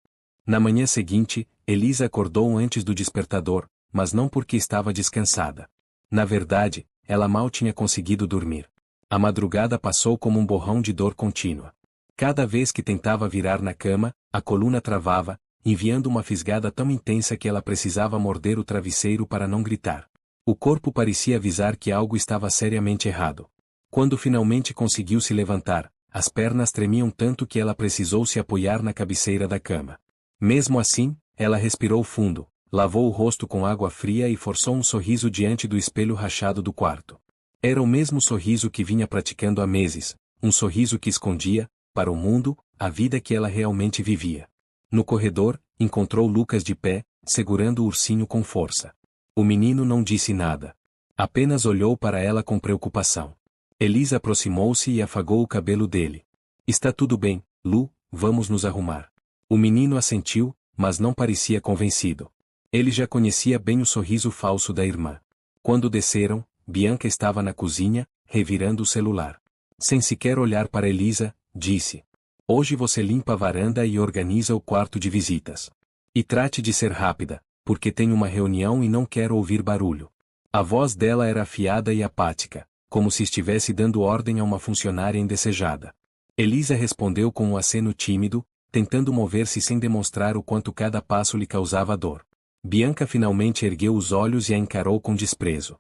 Speaker 1: Na manhã seguinte, Elisa acordou antes do despertador, mas não porque estava descansada. Na verdade, ela mal tinha conseguido dormir. A madrugada passou como um borrão de dor contínua. Cada vez que tentava virar na cama, a coluna travava, enviando uma fisgada tão intensa que ela precisava morder o travesseiro para não gritar. O corpo parecia avisar que algo estava seriamente errado. Quando finalmente conseguiu se levantar, as pernas tremiam tanto que ela precisou se apoiar na cabeceira da cama. Mesmo assim, ela respirou fundo, lavou o rosto com água fria e forçou um sorriso diante do espelho rachado do quarto. Era o mesmo sorriso que vinha praticando há meses, um sorriso que escondia, para o mundo, a vida que ela realmente vivia. No corredor, encontrou Lucas de pé, segurando o ursinho com força. O menino não disse nada. Apenas olhou para ela com preocupação. Elisa aproximou-se e afagou o cabelo dele. Está tudo bem, Lu, vamos nos arrumar. O menino assentiu, mas não parecia convencido. Ele já conhecia bem o sorriso falso da irmã. Quando desceram, Bianca estava na cozinha, revirando o celular. Sem sequer olhar para Elisa, disse: Hoje você limpa a varanda e organiza o quarto de visitas. E trate de ser rápida, porque tenho uma reunião e não quero ouvir barulho. A voz dela era afiada e apática, como se estivesse dando ordem a uma funcionária indesejada. Elisa respondeu com um aceno tímido, tentando mover-se sem demonstrar o quanto cada passo lhe causava dor. Bianca finalmente ergueu os olhos e a encarou com desprezo.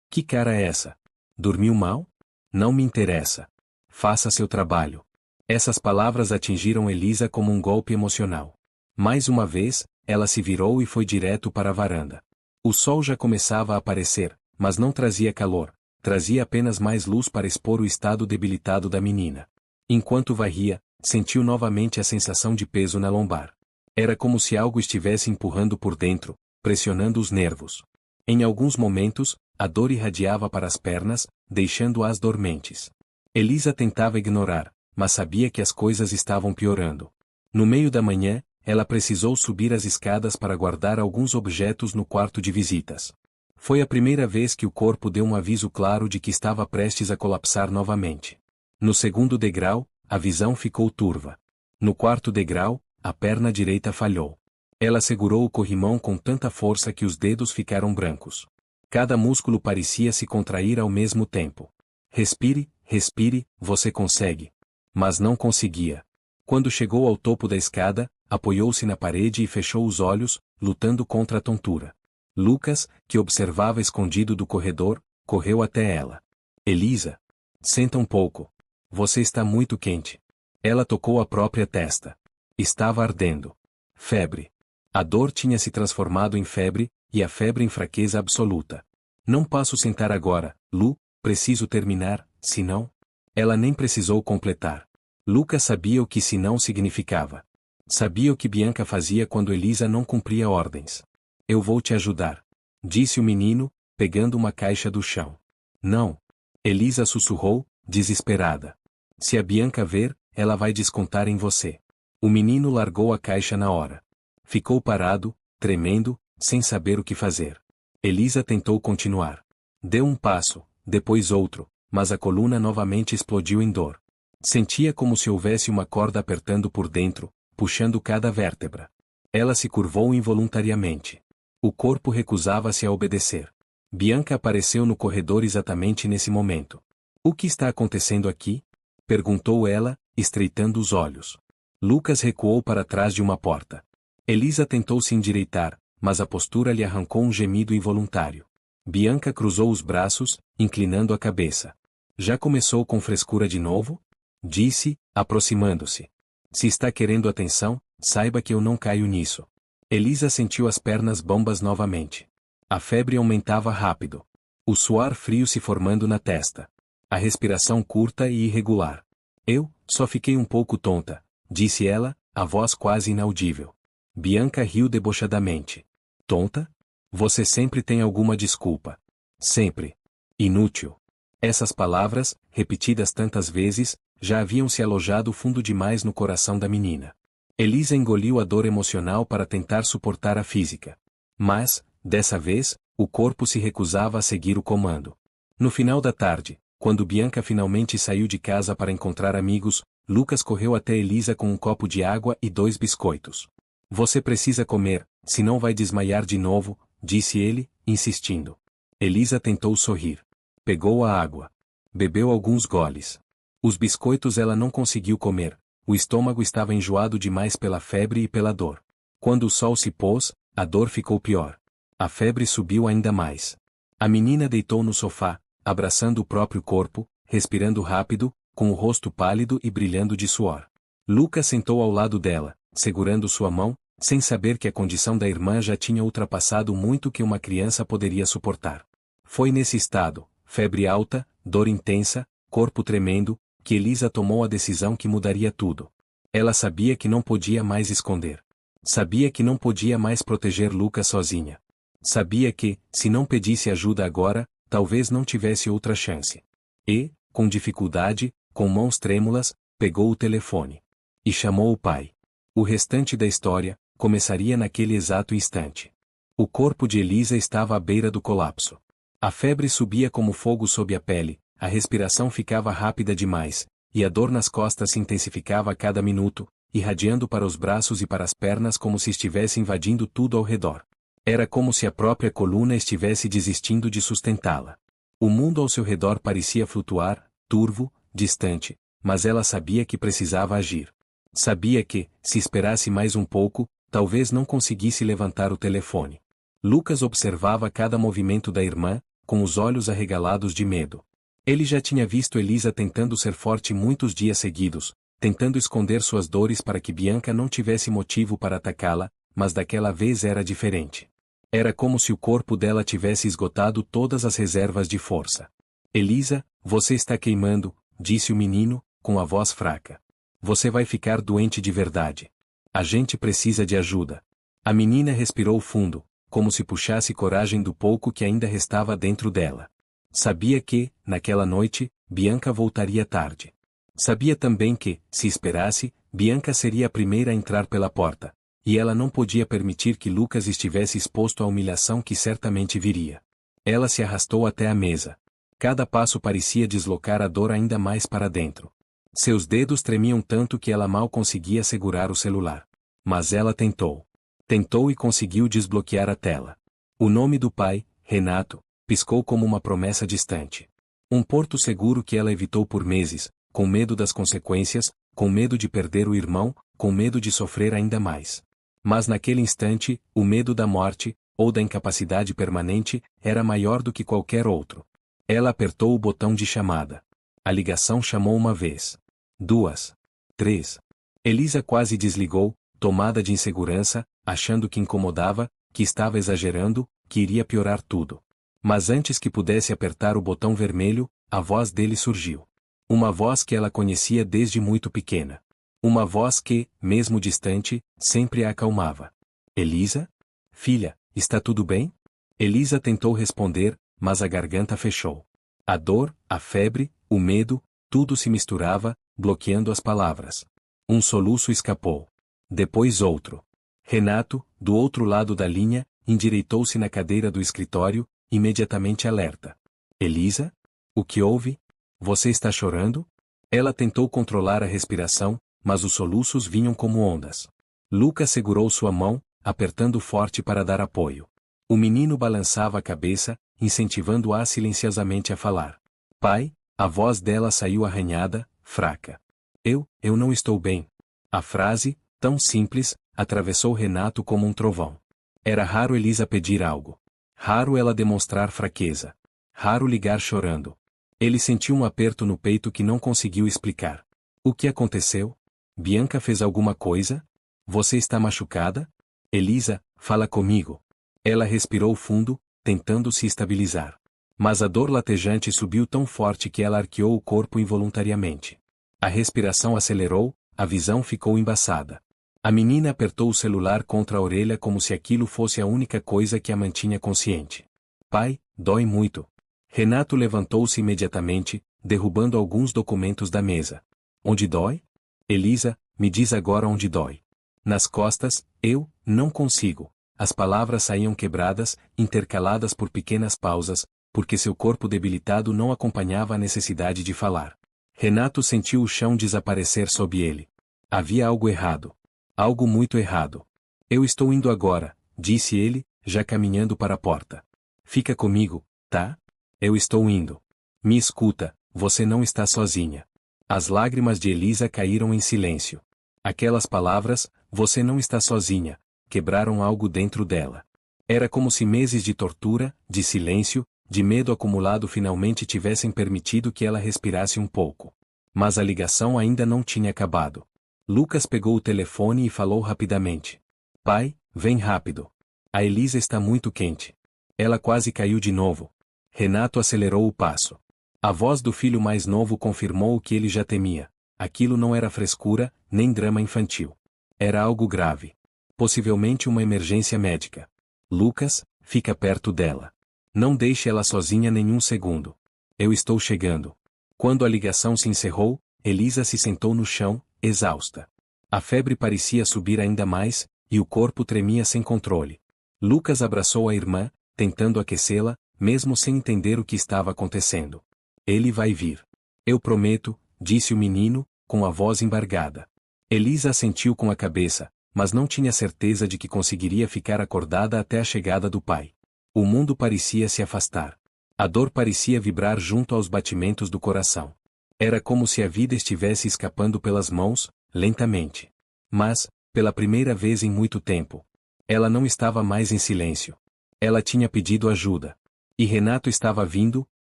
Speaker 1: Que cara é essa? Dormiu mal? Não me interessa. Faça seu trabalho. Essas palavras atingiram Elisa como um golpe emocional. Mais uma vez, ela se virou e foi direto para a varanda. O sol já começava a aparecer, mas não trazia calor, trazia apenas mais luz para expor o estado debilitado da menina. Enquanto varria, sentiu novamente a sensação de peso na lombar. Era como se algo estivesse empurrando por dentro, pressionando os nervos. Em alguns momentos, a dor irradiava para as pernas, deixando-as dormentes. Elisa tentava ignorar, mas sabia que as coisas estavam piorando. No meio da manhã, ela precisou subir as escadas para guardar alguns objetos no quarto de visitas. Foi a primeira vez que o corpo deu um aviso claro de que estava prestes a colapsar novamente. No segundo degrau, a visão ficou turva. No quarto degrau, a perna direita falhou. Ela segurou o corrimão com tanta força que os dedos ficaram brancos. Cada músculo parecia se contrair ao mesmo tempo. Respire, respire, você consegue. Mas não conseguia. Quando chegou ao topo da escada, apoiou-se na parede e fechou os olhos, lutando contra a tontura. Lucas, que observava escondido do corredor, correu até ela. Elisa, senta um pouco. Você está muito quente. Ela tocou a própria testa. Estava ardendo. Febre. A dor tinha se transformado em febre, e a febre em fraqueza absoluta. Não posso sentar agora, Lu, preciso terminar, senão... Ela nem precisou completar. Lucas sabia o que senão significava. Sabia o que Bianca fazia quando Elisa não cumpria ordens. Eu vou te ajudar, disse o menino, pegando uma caixa do chão. Não. Elisa sussurrou, desesperada. Se a Bianca ver, ela vai descontar em você. O menino largou a caixa na hora. Ficou parado, tremendo, sem saber o que fazer. Elisa tentou continuar. Deu um passo, depois outro, mas a coluna novamente explodiu em dor. Sentia como se houvesse uma corda apertando por dentro, puxando cada vértebra. Ela se curvou involuntariamente. O corpo recusava-se a obedecer. Bianca apareceu no corredor exatamente nesse momento. O que está acontecendo aqui? Perguntou ela, estreitando os olhos. Lucas recuou para trás de uma porta. Elisa tentou se endireitar, mas a postura lhe arrancou um gemido involuntário. Bianca cruzou os braços, inclinando a cabeça. Já começou com frescura de novo? Disse, aproximando-se. Se está querendo atenção, saiba que eu não caio nisso. Elisa sentiu as pernas bambas novamente. A febre aumentava rápido. O suor frio se formando na testa. A respiração curta e irregular. Eu, só fiquei um pouco tonta, disse ela, a voz quase inaudível. Bianca riu debochadamente. Tonta? Você sempre tem alguma desculpa. Sempre. Inútil. Essas palavras, repetidas tantas vezes, já haviam se alojado fundo demais no coração da menina. Elisa engoliu a dor emocional para tentar suportar a física. Mas, dessa vez, o corpo se recusava a seguir o comando. No final da tarde, quando Bianca finalmente saiu de casa para encontrar amigos, Lucas correu até Elisa com um copo de água e 2 biscoitos. Você precisa comer, senão vai desmaiar de novo, disse ele, insistindo. Elisa tentou sorrir. Pegou a água. Bebeu alguns goles. Os biscoitos ela não conseguiu comer, o estômago estava enjoado demais pela febre e pela dor. Quando o sol se pôs, a dor ficou pior. A febre subiu ainda mais. A menina deitou no sofá, abraçando o próprio corpo, respirando rápido, com o rosto pálido e brilhando de suor. Lucas sentou ao lado dela, segurando sua mão, sem saber que a condição da irmã já tinha ultrapassado muito o que uma criança poderia suportar. Foi nesse estado, febre alta, dor intensa, corpo tremendo, que Elisa tomou a decisão que mudaria tudo. Ela sabia que não podia mais esconder. Sabia que não podia mais proteger Lucas sozinha. Sabia que, se não pedisse ajuda agora, talvez não tivesse outra chance. E, com dificuldade, com mãos trêmulas, pegou o telefone. E chamou o pai. O restante da história começaria naquele exato instante. O corpo de Elisa estava à beira do colapso. A febre subia como fogo sob a pele, a respiração ficava rápida demais, e a dor nas costas se intensificava a cada minuto, irradiando para os braços e para as pernas como se estivesse invadindo tudo ao redor. Era como se a própria coluna estivesse desistindo de sustentá-la. O mundo ao seu redor parecia flutuar, turvo, distante, mas ela sabia que precisava agir. Sabia que, se esperasse mais um pouco, talvez não conseguisse levantar o telefone. Lucas observava cada movimento da irmã, com os olhos arregalados de medo. Ele já tinha visto Elisa tentando ser forte muitos dias seguidos, tentando esconder suas dores para que Bianca não tivesse motivo para atacá-la, mas daquela vez era diferente. Era como se o corpo dela tivesse esgotado todas as reservas de força. Elisa, você está queimando, disse o menino, com a voz fraca. Você vai ficar doente de verdade. A gente precisa de ajuda. A menina respirou fundo, como se puxasse coragem do pouco que ainda restava dentro dela. Sabia que, naquela noite, Bianca voltaria tarde. Sabia também que, se esperasse, Bianca seria a primeira a entrar pela porta, e ela não podia permitir que Lucas estivesse exposto à humilhação que certamente viria. Ela se arrastou até a mesa. Cada passo parecia deslocar a dor ainda mais para dentro. Seus dedos tremiam tanto que ela mal conseguia segurar o celular. Mas ela tentou. Tentou e conseguiu desbloquear a tela. O nome do pai, Renato, piscou como uma promessa distante. Um porto seguro que ela evitou por meses, com medo das consequências, com medo de perder o irmão, com medo de sofrer ainda mais. Mas naquele instante, o medo da morte, ou da incapacidade permanente, era maior do que qualquer outro. Ela apertou o botão de chamada. A ligação chamou uma vez. 2. 3. Elisa quase desligou, tomada de insegurança, achando que incomodava, que estava exagerando, que iria piorar tudo. Mas antes que pudesse apertar o botão vermelho, a voz dele surgiu. Uma voz que ela conhecia desde muito pequena. Uma voz que, mesmo distante, sempre a acalmava. Elisa? Filha, está tudo bem? Elisa tentou responder, mas a garganta fechou. A dor, a febre, o medo, tudo se misturava, bloqueando as palavras. Um soluço escapou. Depois outro. Renato, do outro lado da linha, endireitou-se na cadeira do escritório, imediatamente alerta. Elisa? O que houve? Você está chorando? Ela tentou controlar a respiração, mas os soluços vinham como ondas. Lucas segurou sua mão, apertando forte para dar apoio. O menino balançava a cabeça, incentivando-a silenciosamente a falar. Pai, a voz dela saiu arranhada, fraca. Eu não estou bem. A frase, tão simples, atravessou Renato como um trovão. Era raro Elisa pedir algo. Raro ela demonstrar fraqueza. Raro ligar chorando. Ele sentiu um aperto no peito que não conseguiu explicar. O que aconteceu? Bianca fez alguma coisa? Você está machucada? Elisa, fala comigo. Ela respirou fundo, tentando se estabilizar. Mas a dor latejante subiu tão forte que ela arqueou o corpo involuntariamente. A respiração acelerou, a visão ficou embaçada. A menina apertou o celular contra a orelha como se aquilo fosse a única coisa que a mantinha consciente. Pai, dói muito. Renato levantou-se imediatamente, derrubando alguns documentos da mesa. Onde dói? Elisa, me diz agora onde dói. Nas costas, eu, não consigo. As palavras saíam quebradas, intercaladas por pequenas pausas, porque seu corpo debilitado não acompanhava a necessidade de falar. Renato sentiu o chão desaparecer sob ele. Havia algo errado. Algo muito errado. Eu estou indo agora, disse ele, já caminhando para a porta. Fica comigo, tá? Eu estou indo. Me escuta, você não está sozinha. As lágrimas de Elisa caíram em silêncio. Aquelas palavras, você não está sozinha, quebraram algo dentro dela. Era como se meses de tortura, de silêncio, de medo acumulado finalmente tivessem permitido que ela respirasse um pouco. Mas a ligação ainda não tinha acabado. Lucas pegou o telefone e falou rapidamente. Pai, vem rápido. A Elisa está muito quente. Ela quase caiu de novo. Renato acelerou o passo. A voz do filho mais novo confirmou o que ele já temia. Aquilo não era frescura, nem drama infantil. Era algo grave. Possivelmente uma emergência médica. Lucas, fica perto dela. Não deixe ela sozinha nenhum segundo. Eu estou chegando. Quando a ligação se encerrou, Elisa se sentou no chão, exausta. A febre parecia subir ainda mais, e o corpo tremia sem controle. Lucas abraçou a irmã, tentando aquecê-la, mesmo sem entender o que estava acontecendo. Ele vai vir. Eu prometo, disse o menino, com a voz embargada. Elisa assentiu com a cabeça, mas não tinha certeza de que conseguiria ficar acordada até a chegada do pai. O mundo parecia se afastar. A dor parecia vibrar junto aos batimentos do coração. Era como se a vida estivesse escapando pelas mãos, lentamente. Mas, pela primeira vez em muito tempo, ela não estava mais em silêncio. Ela tinha pedido ajuda. E Renato estava vindo,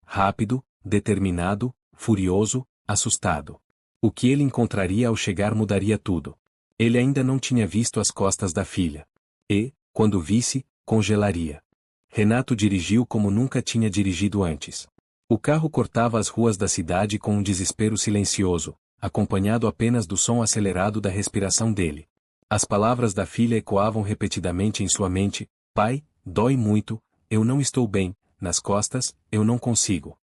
Speaker 1: rápido, determinado, furioso, assustado. O que ele encontraria ao chegar mudaria tudo. Ele ainda não tinha visto as costas da filha. E, quando visse, congelaria. Renato dirigiu como nunca tinha dirigido antes. O carro cortava as ruas da cidade com um desespero silencioso, acompanhado apenas do som acelerado da respiração dele. As palavras da filha ecoavam repetidamente em sua mente: Pai, dói muito, eu não estou bem, nas costas, eu não consigo.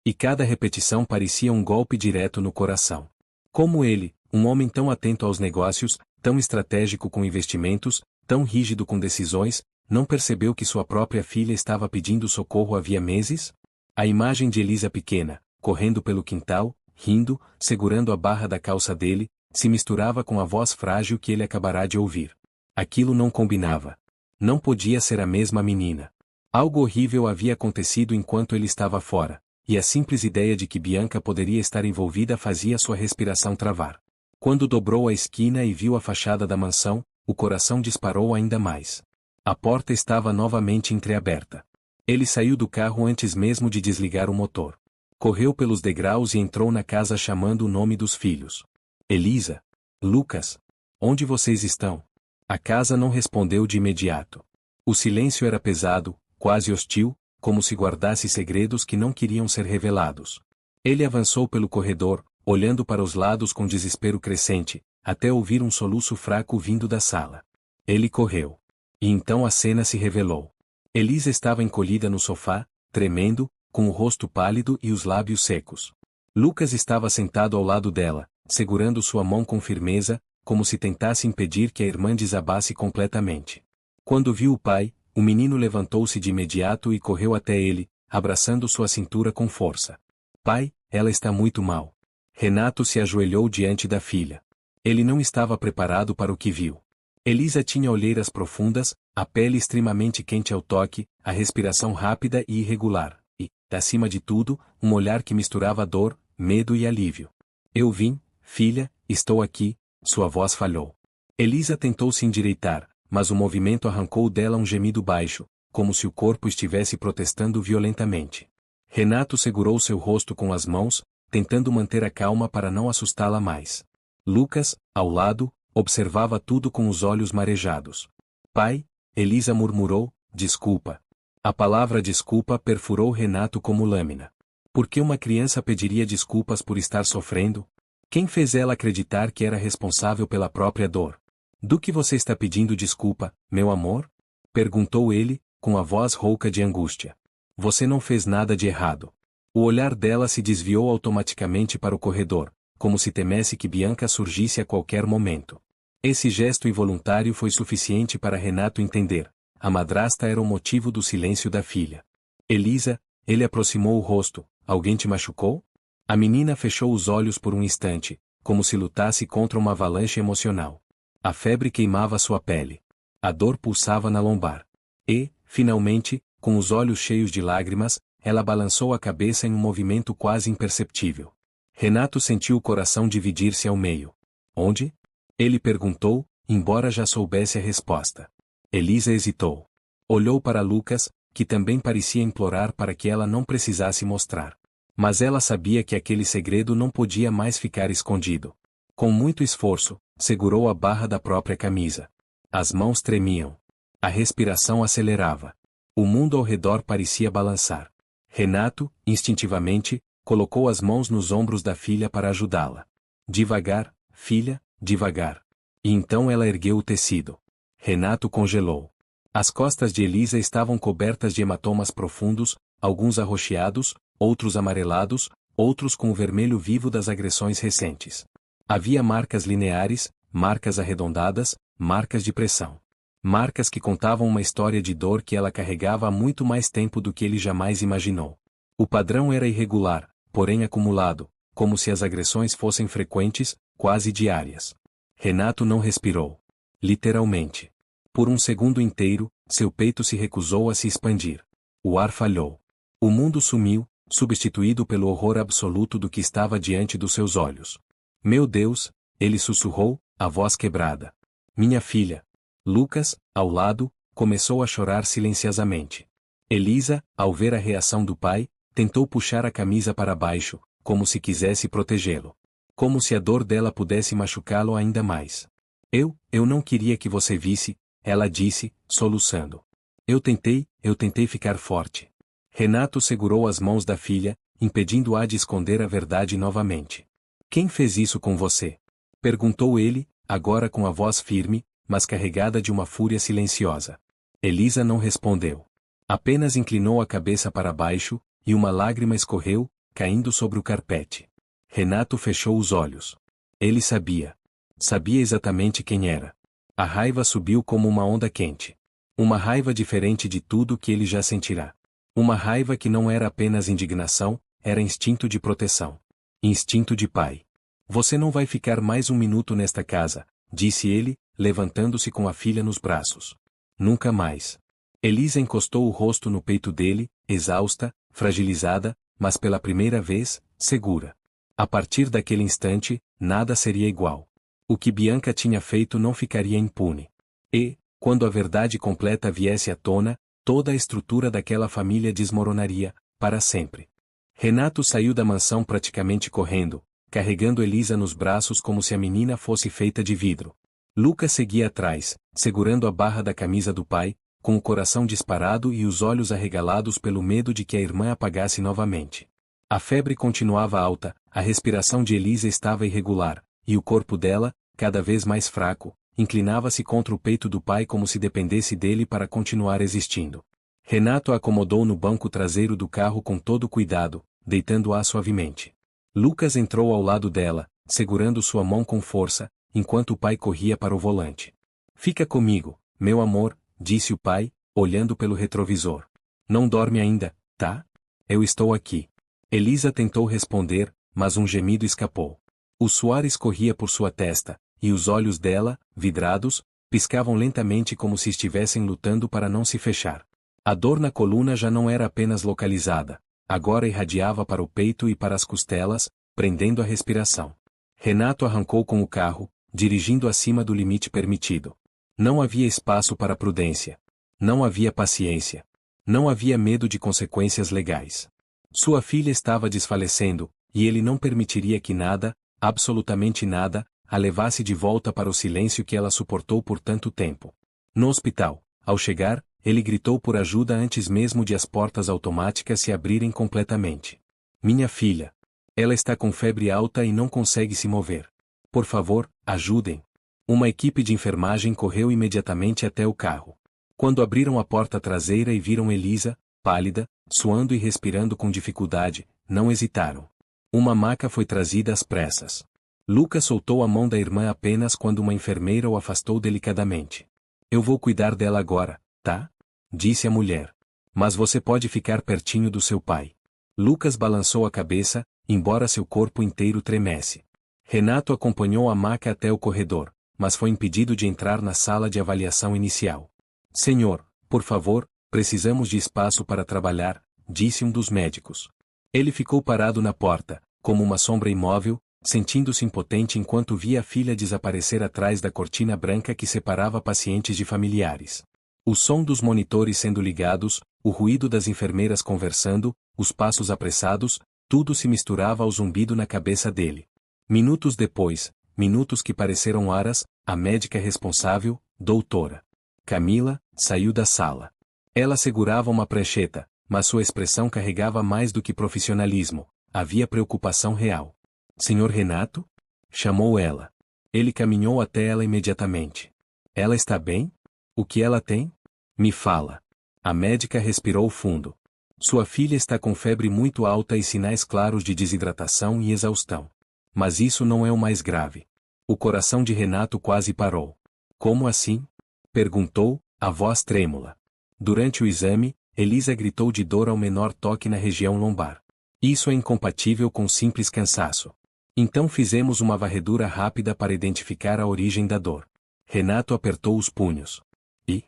Speaker 1: E cada repetição parecia um golpe direto no coração. Como ele, um homem tão atento aos negócios, tão estratégico com investimentos, tão rígido com decisões, não percebeu que sua própria filha estava pedindo socorro havia meses? A imagem de Elisa pequena, correndo pelo quintal, rindo, segurando a barra da calça dele, se misturava com a voz frágil que ele acabará de ouvir. Aquilo não combinava. Não podia ser a mesma menina. Algo horrível havia acontecido enquanto ele estava fora, e a simples ideia de que Bianca poderia estar envolvida fazia sua respiração travar. Quando dobrou a esquina e viu a fachada da mansão, o coração disparou ainda mais. A porta estava novamente entreaberta. Ele saiu do carro antes mesmo de desligar o motor. Correu pelos degraus e entrou na casa chamando o nome dos filhos. Elisa. Lucas. Onde vocês estão? A casa não respondeu de imediato. O silêncio era pesado, quase hostil, como se guardasse segredos que não queriam ser revelados. Ele avançou pelo corredor, olhando para os lados com desespero crescente, até ouvir um soluço fraco vindo da sala. Ele correu. E então a cena se revelou. Elisa estava encolhida no sofá, tremendo, com o rosto pálido e os lábios secos. Lucas estava sentado ao lado dela, segurando sua mão com firmeza, como se tentasse impedir que a irmã desabasse completamente. Quando viu o pai, o menino levantou-se de imediato e correu até ele, abraçando sua cintura com força. Pai, ela está muito mal. Renato se ajoelhou diante da filha. Ele não estava preparado para o que viu. Elisa tinha olheiras profundas, a pele extremamente quente ao toque, a respiração rápida e irregular, e, acima de tudo, um olhar que misturava dor, medo e alívio. Eu vim, filha, estou aqui, sua voz falhou. Elisa tentou se endireitar, mas o movimento arrancou dela um gemido baixo, como se o corpo estivesse protestando violentamente. Renato segurou seu rosto com as mãos, tentando manter a calma para não assustá-la mais. Lucas, ao lado, observava tudo com os olhos marejados. Pai, Elisa murmurou, desculpa. A palavra desculpa perfurou Renato como lâmina. Por que uma criança pediria desculpas por estar sofrendo? Quem fez ela acreditar que era responsável pela própria dor? Do que você está pedindo desculpa, meu amor? Perguntou ele, com a voz rouca de angústia. Você não fez nada de errado. O olhar dela se desviou automaticamente para o corredor, como se temesse que Bianca surgisse a qualquer momento. Esse gesto involuntário foi suficiente para Renato entender. A madrasta era o motivo do silêncio da filha. Elisa, ele aproximou o rosto. Alguém te machucou? A menina fechou os olhos por um instante, como se lutasse contra uma avalanche emocional. A febre queimava sua pele. A dor pulsava na lombar. E, finalmente, com os olhos cheios de lágrimas, ela balançou a cabeça em um movimento quase imperceptível. Renato sentiu o coração dividir-se ao meio. Onde? Ele perguntou, embora já soubesse a resposta. Elisa hesitou. Olhou para Lucas, que também parecia implorar para que ela não precisasse mostrar. Mas ela sabia que aquele segredo não podia mais ficar escondido. Com muito esforço, segurou a barra da própria camisa. As mãos tremiam. A respiração acelerava. O mundo ao redor parecia balançar. Renato, instintivamente, colocou as mãos nos ombros da filha para ajudá-la. Devagar, filha, devagar. E então ela ergueu o tecido. Renato congelou. As costas de Elisa estavam cobertas de hematomas profundos, alguns arroxeados, outros amarelados, outros com o vermelho vivo das agressões recentes. Havia marcas lineares, marcas arredondadas, marcas de pressão. Marcas que contavam uma história de dor que ela carregava há muito mais tempo do que ele jamais imaginou. O padrão era irregular, porém acumulado, como se as agressões fossem frequentes, quase diárias. Renato não respirou. Literalmente. Por um segundo inteiro, seu peito se recusou a se expandir. O ar falhou. O mundo sumiu, substituído pelo horror absoluto do que estava diante dos seus olhos. Meu Deus, ele sussurrou, a voz quebrada. Minha filha. Lucas, ao lado, começou a chorar silenciosamente. Elisa, ao ver a reação do pai, tentou puxar a camisa para baixo, como se quisesse protegê-lo. Como se a dor dela pudesse machucá-lo ainda mais. Eu não queria que você visse, ela disse, soluçando. Eu tentei ficar forte. Renato segurou as mãos da filha, impedindo-a de esconder a verdade novamente. Quem fez isso com você? Perguntou ele, agora com a voz firme, mas carregada de uma fúria silenciosa. Elisa não respondeu. Apenas inclinou a cabeça para baixo, e uma lágrima escorreu, caindo sobre o carpete. Renato fechou os olhos. Ele sabia. Sabia exatamente quem era. A raiva subiu como uma onda quente. Uma raiva diferente de tudo que ele já sentirá. Uma raiva que não era apenas indignação, era instinto de proteção. Instinto de pai. Você não vai ficar mais um minuto nesta casa, disse ele, levantando-se com a filha nos braços. Nunca mais. Elisa encostou o rosto no peito dele, exausta, fragilizada, mas pela primeira vez, segura. A partir daquele instante, nada seria igual. O que Bianca tinha feito não ficaria impune. E, quando a verdade completa viesse à tona, toda a estrutura daquela família desmoronaria, para sempre. Renato saiu da mansão praticamente correndo, carregando Elisa nos braços como se a menina fosse feita de vidro. Lucas seguia atrás, segurando a barra da camisa do pai, com o coração disparado e os olhos arregalados pelo medo de que a irmã apagasse novamente. A febre continuava alta, a respiração de Elisa estava irregular, e o corpo dela, cada vez mais fraco, inclinava-se contra o peito do pai como se dependesse dele para continuar existindo. Renato a acomodou no banco traseiro do carro com todo cuidado, deitando-a suavemente. Lucas entrou ao lado dela, segurando sua mão com força, enquanto o pai corria para o volante. Fica comigo, meu amor, disse o pai, olhando pelo retrovisor. Não dorme ainda, tá? Eu estou aqui. Elisa tentou responder, mas um gemido escapou. O suor escorria por sua testa, e os olhos dela, vidrados, piscavam lentamente como se estivessem lutando para não se fechar. A dor na coluna já não era apenas localizada, agora irradiava para o peito e para as costelas, prendendo a respiração. Renato arrancou com o carro, dirigindo acima do limite permitido. Não havia espaço para prudência. Não havia paciência. Não havia medo de consequências legais. Sua filha estava desfalecendo, e ele não permitiria que nada, absolutamente nada, a levasse de volta para o silêncio que ela suportou por tanto tempo. No hospital, ao chegar, ele gritou por ajuda antes mesmo de as portas automáticas se abrirem completamente. Minha filha. Ela está com febre alta e não consegue se mover. Por favor, ajudem. Uma equipe de enfermagem correu imediatamente até o carro. Quando abriram a porta traseira e viram Elisa, pálida, suando e respirando com dificuldade, não hesitaram. Uma maca foi trazida às pressas. Lucas soltou a mão da irmã apenas quando uma enfermeira o afastou delicadamente. Eu vou cuidar dela agora, tá? Disse a mulher. Mas você pode ficar pertinho do seu pai. Lucas balançou a cabeça, embora seu corpo inteiro tremesse. Renato acompanhou a maca até o corredor, mas foi impedido de entrar na sala de avaliação inicial. Senhor, por favor, precisamos de espaço para trabalhar, disse um dos médicos. Ele ficou parado na porta, como uma sombra imóvel, sentindo-se impotente enquanto via a filha desaparecer atrás da cortina branca que separava pacientes de familiares. O som dos monitores sendo ligados, o ruído das enfermeiras conversando, os passos apressados, tudo se misturava ao zumbido na cabeça dele. Minutos depois, minutos que pareceram horas, a médica responsável, doutora Camila, saiu da sala. Ela segurava uma prancheta, mas sua expressão carregava mais do que profissionalismo, havia preocupação real. Senhor Renato? Chamou ela. Ele caminhou até ela imediatamente. Ela está bem? O que ela tem? Me fala. A médica respirou fundo. Sua filha está com febre muito alta e sinais claros de desidratação e exaustão. Mas isso não é o mais grave. O coração de Renato quase parou. Como assim? Perguntou, a voz trêmula. Durante o exame, Elisa gritou de dor ao menor toque na região lombar. Isso é incompatível com simples cansaço. Então fizemos uma varredura rápida para identificar a origem da dor. Renato apertou os punhos. E?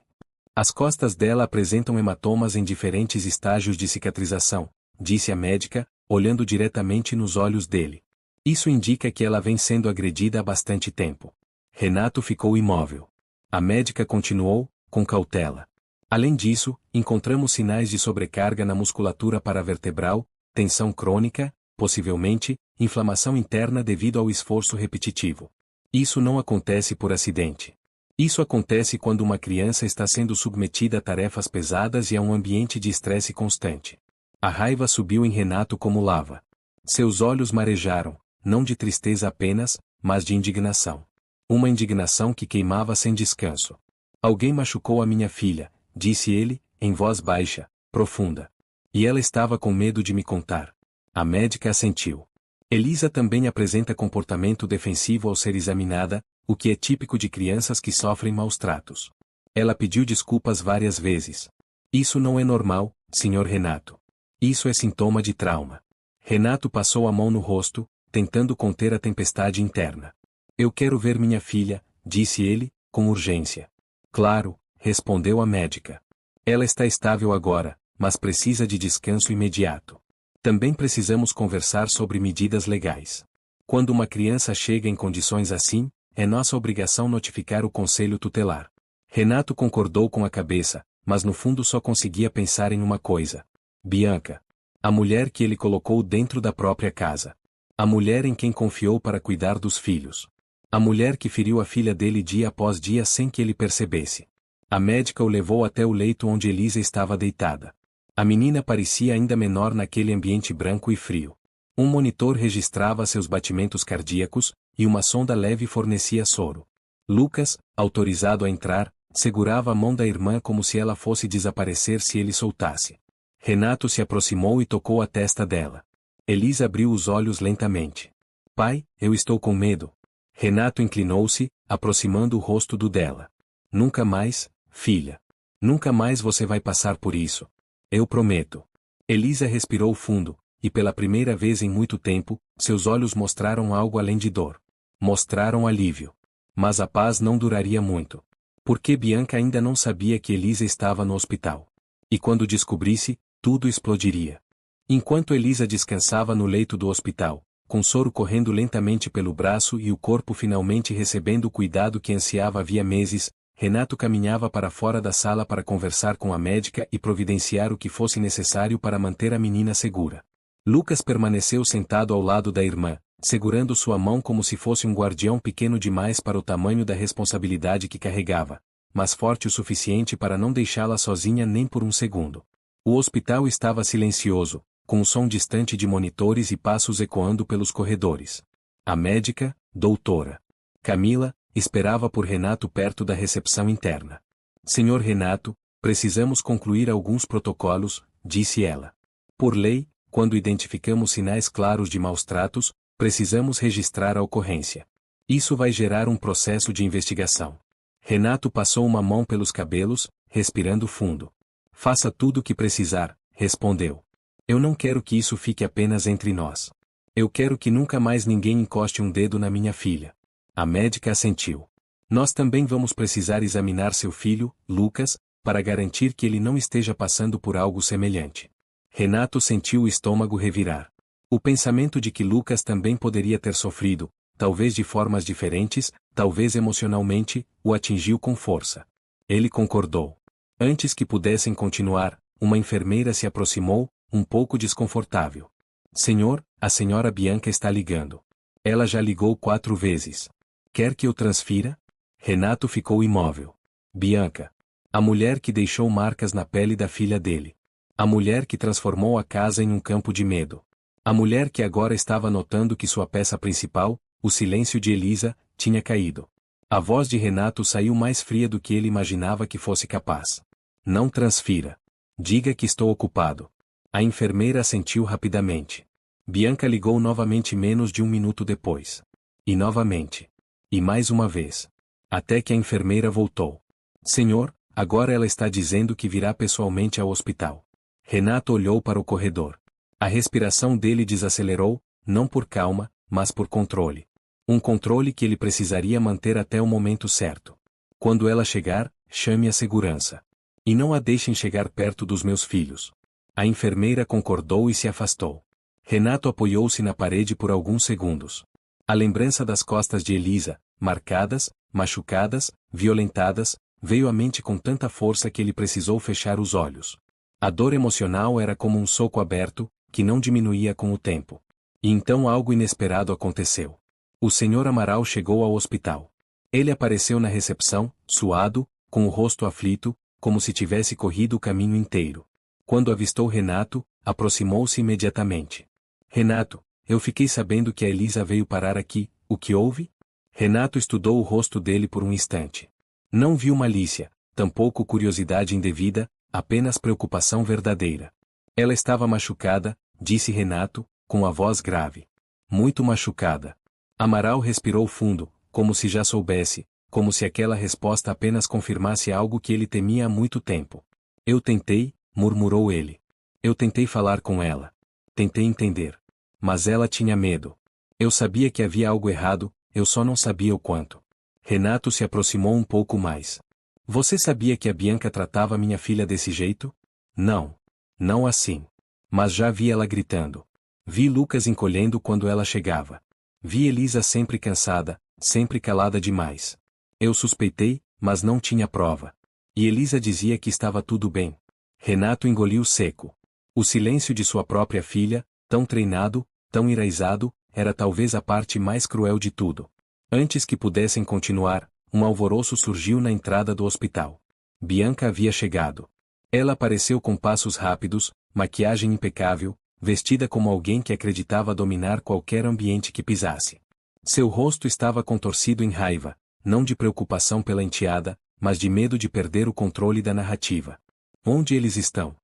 Speaker 1: As costas dela apresentam hematomas em diferentes estágios de cicatrização, disse a médica, olhando diretamente nos olhos dele. Isso indica que ela vem sendo agredida há bastante tempo. Renato ficou imóvel. A médica continuou, com cautela. Além disso, encontramos sinais de sobrecarga na musculatura paravertebral, tensão crônica, possivelmente, inflamação interna devido ao esforço repetitivo. Isso não acontece por acidente. Isso acontece quando uma criança está sendo submetida a tarefas pesadas e a um ambiente de estresse constante. A raiva subiu em Renato como lava. Seus olhos marejaram, não de tristeza apenas, mas de indignação. Uma indignação que queimava sem descanso. Alguém machucou a minha filha, disse ele, em voz baixa, profunda. E ela estava com medo de me contar. A médica assentiu. Elisa também apresenta comportamento defensivo ao ser examinada, o que é típico de crianças que sofrem maus tratos. Ela pediu desculpas várias vezes. Isso não é normal, Sr. Renato. Isso é sintoma de trauma. Renato passou a mão no rosto, tentando conter a tempestade interna. Eu quero ver minha filha, disse ele, com urgência. Claro, respondeu a médica. Ela está estável agora, mas precisa de descanso imediato. Também precisamos conversar sobre medidas legais. Quando uma criança chega em condições assim, é nossa obrigação notificar o conselho tutelar. Renato concordou com a cabeça, mas no fundo só conseguia pensar em uma coisa. Bianca. A mulher que ele colocou dentro da própria casa. A mulher em quem confiou para cuidar dos filhos. A mulher que feriu a filha dele dia após dia sem que ele percebesse. A médica o levou até o leito onde Elisa estava deitada. A menina parecia ainda menor naquele ambiente branco e frio. Um monitor registrava seus batimentos cardíacos, e uma sonda leve fornecia soro. Lucas, autorizado a entrar, segurava a mão da irmã como se ela fosse desaparecer se ele soltasse. Renato se aproximou e tocou a testa dela. Elisa abriu os olhos lentamente. Pai, eu estou com medo. Renato inclinou-se, aproximando o rosto do dela. Nunca mais, filha. Nunca mais você vai passar por isso. Eu prometo. Elisa respirou fundo, e pela primeira vez em muito tempo, seus olhos mostraram algo além de dor. Mostraram alívio. Mas a paz não duraria muito. Porque Bianca ainda não sabia que Elisa estava no hospital. E quando descobrisse, tudo explodiria. Enquanto Elisa descansava no leito do hospital, com soro correndo lentamente pelo braço e o corpo finalmente recebendo o cuidado que ansiava havia meses, Renato caminhava para fora da sala para conversar com a médica e providenciar o que fosse necessário para manter a menina segura. Lucas permaneceu sentado ao lado da irmã, segurando sua mão como se fosse um guardião pequeno demais para o tamanho da responsabilidade que carregava, mas forte o suficiente para não deixá-la sozinha nem por um segundo. O hospital estava silencioso, com o som distante de monitores e passos ecoando pelos corredores. A médica, doutora Camila, esperava por Renato perto da recepção interna. Senhor Renato, precisamos concluir alguns protocolos, disse ela. Por lei, quando identificamos sinais claros de maus-tratos, precisamos registrar a ocorrência. Isso vai gerar um processo de investigação. Renato passou uma mão pelos cabelos, respirando fundo. Faça tudo o que precisar, respondeu. Eu não quero que isso fique apenas entre nós. Eu quero que nunca mais ninguém encoste um dedo na minha filha. A médica assentiu. Nós também vamos precisar examinar seu filho, Lucas, para garantir que ele não esteja passando por algo semelhante. Renato sentiu o estômago revirar. O pensamento de que Lucas também poderia ter sofrido, talvez de formas diferentes, talvez emocionalmente, o atingiu com força. Ele concordou. Antes que pudessem continuar, uma enfermeira se aproximou, um pouco desconfortável. Senhor, a senhora Bianca está ligando. Ela já ligou 4 vezes. Quer que eu transfira? Renato ficou imóvel. Bianca. A mulher que deixou marcas na pele da filha dele. A mulher que transformou a casa em um campo de medo. A mulher que agora estava notando que sua peça principal, o silêncio de Elisa, tinha caído. A voz de Renato saiu mais fria do que ele imaginava que fosse capaz. Não transfira. Diga que estou ocupado. A enfermeira assentiu rapidamente. Bianca ligou novamente menos de 1 minuto depois. E novamente. E mais uma vez. Até que a enfermeira voltou. Senhor, agora ela está dizendo que virá pessoalmente ao hospital. Renato olhou para o corredor. A respiração dele desacelerou, não por calma, mas por controle. Um controle que ele precisaria manter até o momento certo. Quando ela chegar, chame a segurança. E não a deixem chegar perto dos meus filhos. A enfermeira concordou e se afastou. Renato apoiou-se na parede por alguns segundos. A lembrança das costas de Elisa, marcadas, machucadas, violentadas, veio à mente com tanta força que ele precisou fechar os olhos. A dor emocional era como um soco aberto, que não diminuía com o tempo. E então algo inesperado aconteceu. O Sr. Amaral chegou ao hospital. Ele apareceu na recepção, suado, com o rosto aflito, como se tivesse corrido o caminho inteiro. Quando avistou Renato, aproximou-se imediatamente. Renato, eu fiquei sabendo que a Elisa veio parar aqui, o que houve? Renato estudou o rosto dele por um instante. Não viu malícia, tampouco curiosidade indevida, apenas preocupação verdadeira. Ela estava machucada, disse Renato, com a voz grave. Muito machucada. Amaral respirou fundo, como se já soubesse, como se aquela resposta apenas confirmasse algo que ele temia há muito tempo. Eu tentei, murmurou ele. Eu tentei falar com ela. Tentei entender. Mas ela tinha medo. Eu sabia que havia algo errado, eu só não sabia o quanto. Renato se aproximou um pouco mais. Você sabia que a Bianca tratava minha filha desse jeito? Não. Não assim. Mas já vi ela gritando. Vi Lucas encolhendo quando ela chegava. Vi Elisa sempre cansada, sempre calada demais. Eu suspeitei, mas não tinha prova. E Elisa dizia que estava tudo bem. Renato engoliu seco. O silêncio de sua própria filha, tão treinado, tão enraizado, era talvez a parte mais cruel de tudo. Antes que pudessem continuar, um alvoroço surgiu na entrada do hospital. Bianca havia chegado. Ela apareceu com passos rápidos, maquiagem impecável, vestida como alguém que acreditava dominar qualquer ambiente que pisasse. Seu rosto estava contorcido em raiva, não de preocupação pela enteada, mas de medo de perder o controle da narrativa. Onde eles estão?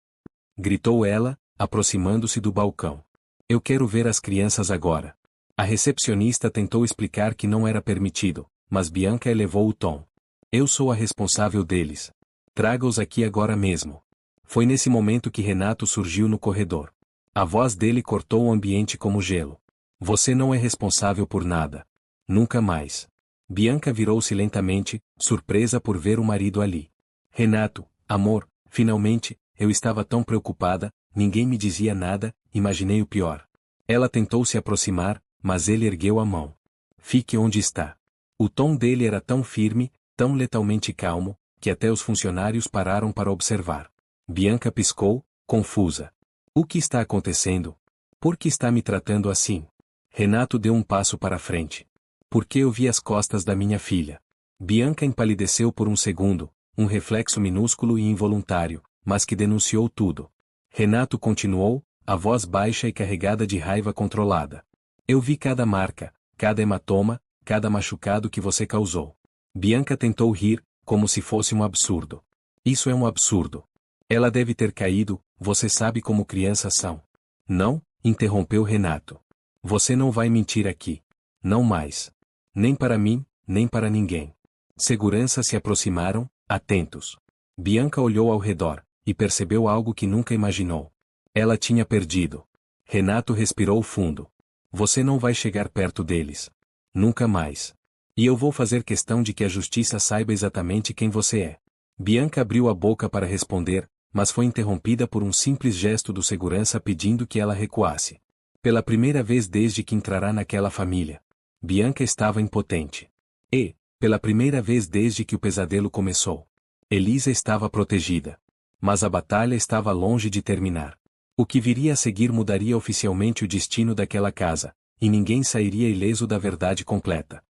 Speaker 1: Gritou ela, aproximando-se do balcão. Eu quero ver as crianças agora. A recepcionista tentou explicar que não era permitido, mas Bianca elevou o tom. Eu sou a responsável deles. Traga-os aqui agora mesmo. Foi nesse momento que Renato surgiu no corredor. A voz dele cortou o ambiente como gelo. Você não é responsável por nada. Nunca mais. Bianca virou-se lentamente, surpresa por ver o marido ali. Renato, amor, finalmente, eu estava tão preocupada, ninguém me dizia nada, imaginei o pior. Ela tentou se aproximar, mas ele ergueu a mão. Fique onde está. O tom dele era tão firme, tão letalmente calmo, que até os funcionários pararam para observar. Bianca piscou, confusa. O que está acontecendo? Por que está me tratando assim? Renato deu um passo para frente. Porque eu vi as costas da minha filha. Bianca empalideceu por um segundo, um reflexo minúsculo e involuntário, mas que denunciou tudo. Renato continuou, a voz baixa e carregada de raiva controlada. Eu vi cada marca, cada hematoma, cada machucado que você causou. Bianca tentou rir, como se fosse um absurdo. Isso é um absurdo. Ela deve ter caído, você sabe como crianças são. Não, interrompeu Renato. Você não vai mentir aqui. Não mais. Nem para mim, nem para ninguém. Seguranças se aproximaram, atentos. Bianca olhou ao redor, e percebeu algo que nunca imaginou. Ela tinha perdido. Renato respirou fundo. Você não vai chegar perto deles. Nunca mais. E eu vou fazer questão de que a justiça saiba exatamente quem você é. Bianca abriu a boca para responder, mas foi interrompida por um simples gesto do segurança pedindo que ela recuasse. Pela primeira vez desde que entrará naquela família. Bianca estava impotente. E, pela primeira vez desde que o pesadelo começou. Elisa estava protegida. Mas a batalha estava longe de terminar. O que viria a seguir mudaria oficialmente o destino daquela casa, e ninguém sairia ileso da verdade completa.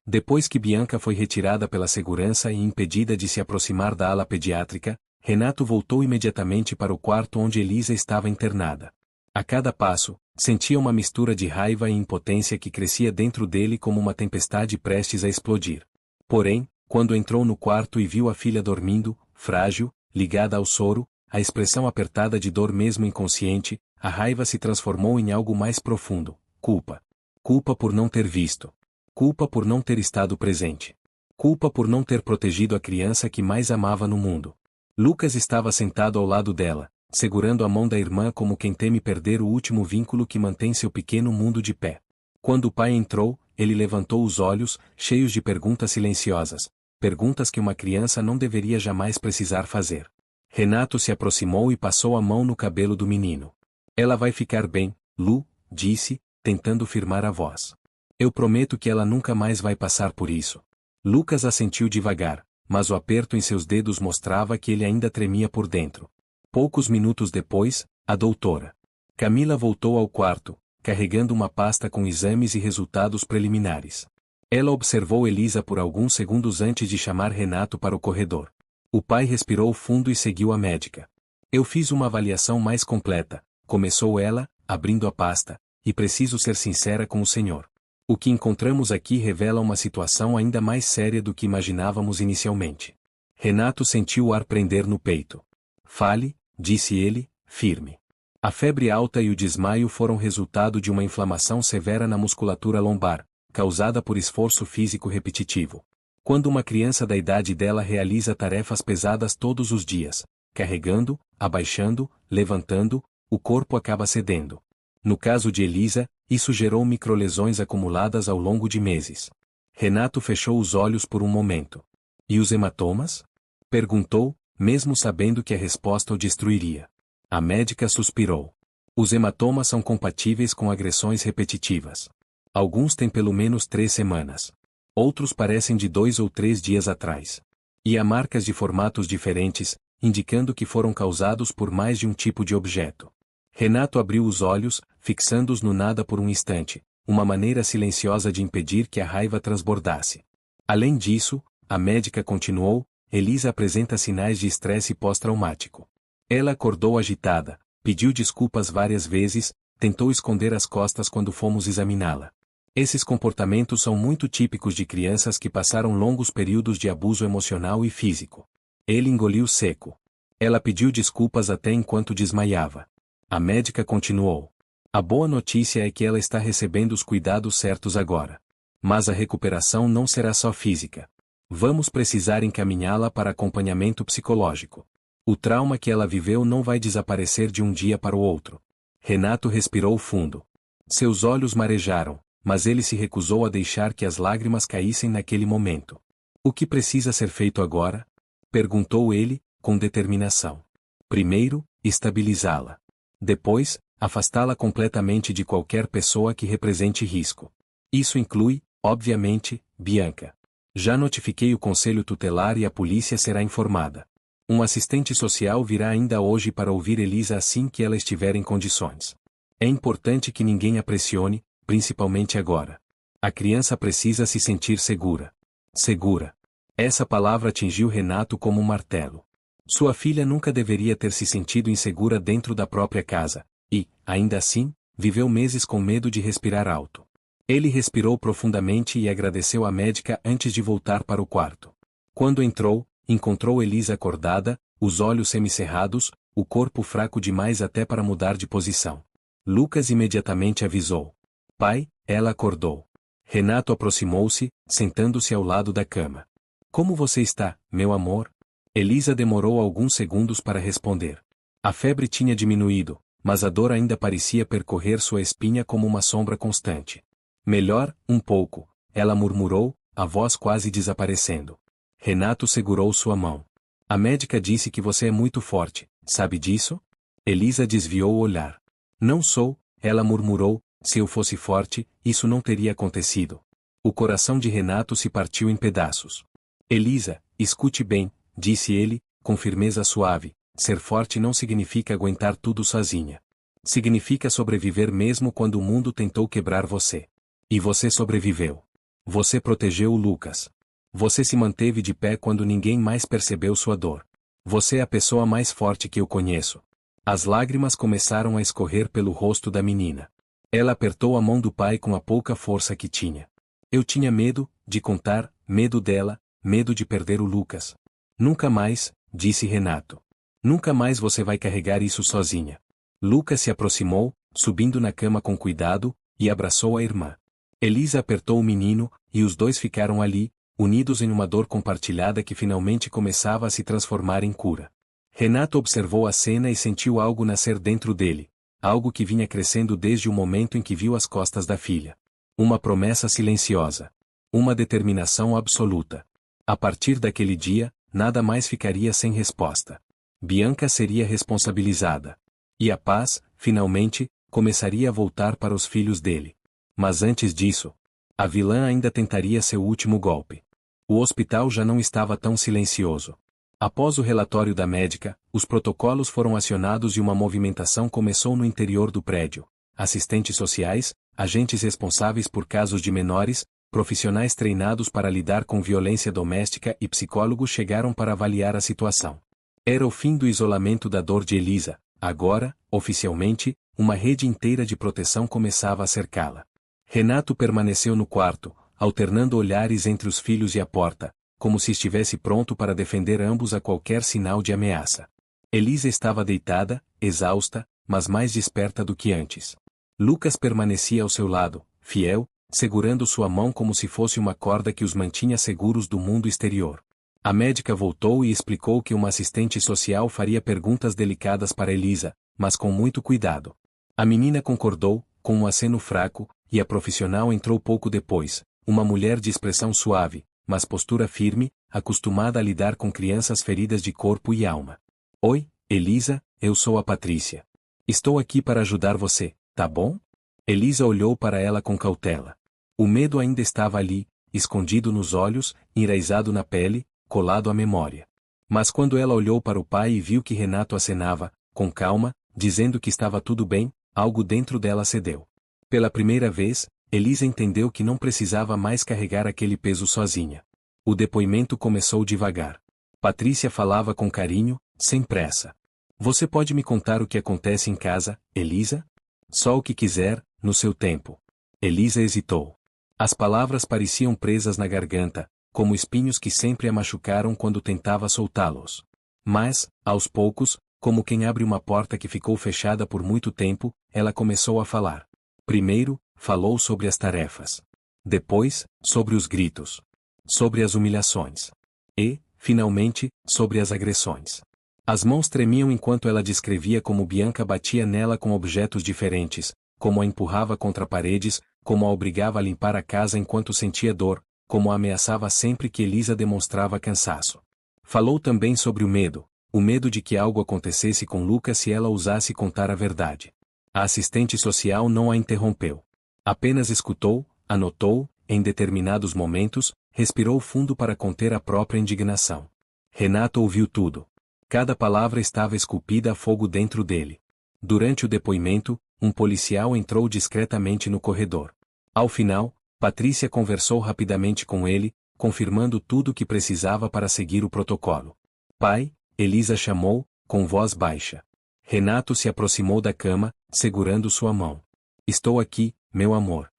Speaker 1: Depois que Bianca foi retirada pela segurança e impedida de se aproximar da ala pediátrica, Renato voltou imediatamente para o quarto onde Elisa estava internada. A cada passo, sentia uma mistura de raiva e impotência que crescia dentro dele como uma tempestade prestes a explodir. Porém, quando entrou no quarto e viu a filha dormindo, frágil, ligada ao soro, a expressão apertada de dor mesmo inconsciente, a raiva se transformou em algo mais profundo. Culpa. Culpa por não ter visto. Culpa por não ter estado presente. Culpa por não ter protegido a criança que mais amava no mundo. Lucas estava sentado ao lado dela, segurando a mão da irmã como quem teme perder o último vínculo que mantém seu pequeno mundo de pé. Quando o pai entrou, ele levantou os olhos, cheios de perguntas silenciosas, perguntas que uma criança não deveria jamais precisar fazer. Renato se aproximou e passou a mão no cabelo do menino. Ela vai ficar bem, Lu, disse, tentando firmar a voz. Eu prometo que ela nunca mais vai passar por isso. Lucas assentiu devagar, mas o aperto em seus dedos mostrava que ele ainda tremia por dentro. Poucos minutos depois, a doutora Camila voltou ao quarto, carregando uma pasta com exames e resultados preliminares. Ela observou Elisa por alguns segundos antes de chamar Renato para o corredor. O pai respirou fundo e seguiu a médica. Eu fiz uma avaliação mais completa, começou ela, abrindo a pasta, e preciso ser sincera com o senhor. O que encontramos aqui revela uma situação ainda mais séria do que imaginávamos inicialmente. Renato sentiu o ar prender no peito. Fale, disse ele, firme. A febre alta e o desmaio foram resultado de uma inflamação severa na musculatura lombar, causada por esforço físico repetitivo. Quando uma criança da idade dela realiza tarefas pesadas todos os dias, carregando, abaixando, levantando, o corpo acaba cedendo. No caso de Elisa, isso gerou microlesões acumuladas ao longo de meses. Renato fechou os olhos por um momento. E os hematomas? Perguntou, mesmo sabendo que a resposta o destruiria. A médica suspirou. Os hematomas são compatíveis com agressões repetitivas. Alguns têm pelo menos 3 semanas. Outros parecem de 2 ou 3 dias atrás. E há marcas de formatos diferentes, indicando que foram causados por mais de um tipo de objeto. Renato abriu os olhos, fixando-os no nada por um instante, uma maneira silenciosa de impedir que a raiva transbordasse. Além disso, a médica continuou, Elisa apresenta sinais de estresse pós-traumático. Ela acordou agitada, pediu desculpas várias vezes, tentou esconder as costas quando fomos examiná-la. Esses comportamentos são muito típicos de crianças que passaram longos períodos de abuso emocional e físico. Ele engoliu seco. Ela pediu desculpas até enquanto desmaiava. A médica continuou. A boa notícia é que ela está recebendo os cuidados certos agora. Mas a recuperação não será só física. Vamos precisar encaminhá-la para acompanhamento psicológico. O trauma que ela viveu não vai desaparecer de um dia para o outro. Renato respirou fundo. Seus olhos marejaram, mas ele se recusou a deixar que as lágrimas caíssem naquele momento. O que precisa ser feito agora? Perguntou ele, com determinação. Primeiro, estabilizá-la. Depois, afastá-la completamente de qualquer pessoa que represente risco. Isso inclui, obviamente, Bianca. Já notifiquei o conselho tutelar e a polícia será informada. Um assistente social virá ainda hoje para ouvir Elisa assim que ela estiver em condições. É importante que ninguém a pressione, principalmente agora. A criança precisa se sentir segura. Segura. Essa palavra atingiu Renato como um martelo. Sua filha nunca deveria ter se sentido insegura dentro da própria casa, e, ainda assim, viveu meses com medo de respirar alto. Ele respirou profundamente e agradeceu à médica antes de voltar para o quarto. Quando entrou, encontrou Elisa acordada, os olhos semicerrados, o corpo fraco demais até para mudar de posição. Lucas imediatamente avisou. Pai, ela acordou. Renato aproximou-se, sentando-se ao lado da cama. Como você está, meu amor? Elisa demorou alguns segundos para responder. A febre tinha diminuído, mas a dor ainda parecia percorrer sua espinha como uma sombra constante. Melhor, um pouco, ela murmurou, a voz quase desaparecendo. Renato segurou sua mão. A médica disse que você é muito forte, sabe disso? Elisa desviou o olhar. Não sou, ela murmurou, se eu fosse forte, isso não teria acontecido. O coração de Renato se partiu em pedaços. Elisa, escute bem, disse ele, com firmeza suave, ser forte não significa aguentar tudo sozinha. Significa sobreviver mesmo quando o mundo tentou quebrar você. E você sobreviveu. Você protegeu o Lucas. Você se manteve de pé quando ninguém mais percebeu sua dor. Você é a pessoa mais forte que eu conheço. As lágrimas começaram a escorrer pelo rosto da menina. Ela apertou a mão do pai com a pouca força que tinha. Eu tinha medo, de contar, medo dela, medo de perder o Lucas. Nunca mais, disse Renato. Nunca mais você vai carregar isso sozinha. Lucas se aproximou, subindo na cama com cuidado, e abraçou a irmã. Elisa apertou o menino, e os dois ficaram ali, unidos em uma dor compartilhada que finalmente começava a se transformar em cura. Renato observou a cena e sentiu algo nascer dentro dele, algo que vinha crescendo desde o momento em que viu as costas da filha. Uma promessa silenciosa. Uma determinação absoluta. A partir daquele dia, nada mais ficaria sem resposta. Bianca seria responsabilizada. E a paz, finalmente, começaria a voltar para os filhos dele. Mas antes disso, a vilã ainda tentaria seu último golpe. O hospital já não estava tão silencioso. Após o relatório da médica, os protocolos foram acionados e uma movimentação começou no interior do prédio. Assistentes sociais, agentes responsáveis por casos de menores, profissionais treinados para lidar com violência doméstica e psicólogos chegaram para avaliar a situação. Era o fim do isolamento da dor de Elisa. Agora, oficialmente, uma rede inteira de proteção começava a cercá-la. Renato permaneceu no quarto, alternando olhares entre os filhos e a porta, como se estivesse pronto para defender ambos a qualquer sinal de ameaça. Elisa estava deitada, exausta, mas mais desperta do que antes. Lucas permanecia ao seu lado, fiel, segurando sua mão como se fosse uma corda que os mantinha seguros do mundo exterior. A médica voltou e explicou que uma assistente social faria perguntas delicadas para Elisa, mas com muito cuidado. A menina concordou, com um aceno fraco, e a profissional entrou pouco depois, uma mulher de expressão suave, mas postura firme, acostumada a lidar com crianças feridas de corpo e alma. Oi, Elisa, eu sou a Patrícia. Estou aqui para ajudar você, tá bom? Elisa olhou para ela com cautela. O medo ainda estava ali, escondido nos olhos, enraizado na pele, colado à memória. Mas quando ela olhou para o pai e viu que Renato acenava, com calma, dizendo que estava tudo bem, algo dentro dela cedeu. Pela primeira vez, Elisa entendeu que não precisava mais carregar aquele peso sozinha. O depoimento começou devagar. Patrícia falava com carinho, sem pressa. Você pode me contar o que acontece em casa, Elisa? Só o que quiser, no seu tempo. Elisa hesitou. As palavras pareciam presas na garganta, como espinhos que sempre a machucaram quando tentava soltá-los. Mas, aos poucos, como quem abre uma porta que ficou fechada por muito tempo, ela começou a falar. Primeiro, falou sobre as tarefas. Depois, sobre os gritos. Sobre as humilhações. E, finalmente, sobre as agressões. As mãos tremiam enquanto ela descrevia como Bianca batia nela com objetos diferentes, como a empurrava contra paredes, como a obrigava a limpar a casa enquanto sentia dor, como a ameaçava sempre que Elisa demonstrava cansaço. Falou também sobre o medo de que algo acontecesse com Lucas se ela ousasse contar a verdade. A assistente social não a interrompeu. Apenas escutou, anotou, em determinados momentos, respirou fundo para conter a própria indignação. Renato ouviu tudo. Cada palavra estava esculpida a fogo dentro dele. Durante o depoimento, um policial entrou discretamente no corredor. Ao final, Patrícia conversou rapidamente com ele, confirmando tudo o que precisava para seguir o protocolo. Pai, Elisa chamou, com voz baixa. Renato se aproximou da cama, segurando sua mão. Estou aqui, meu amor.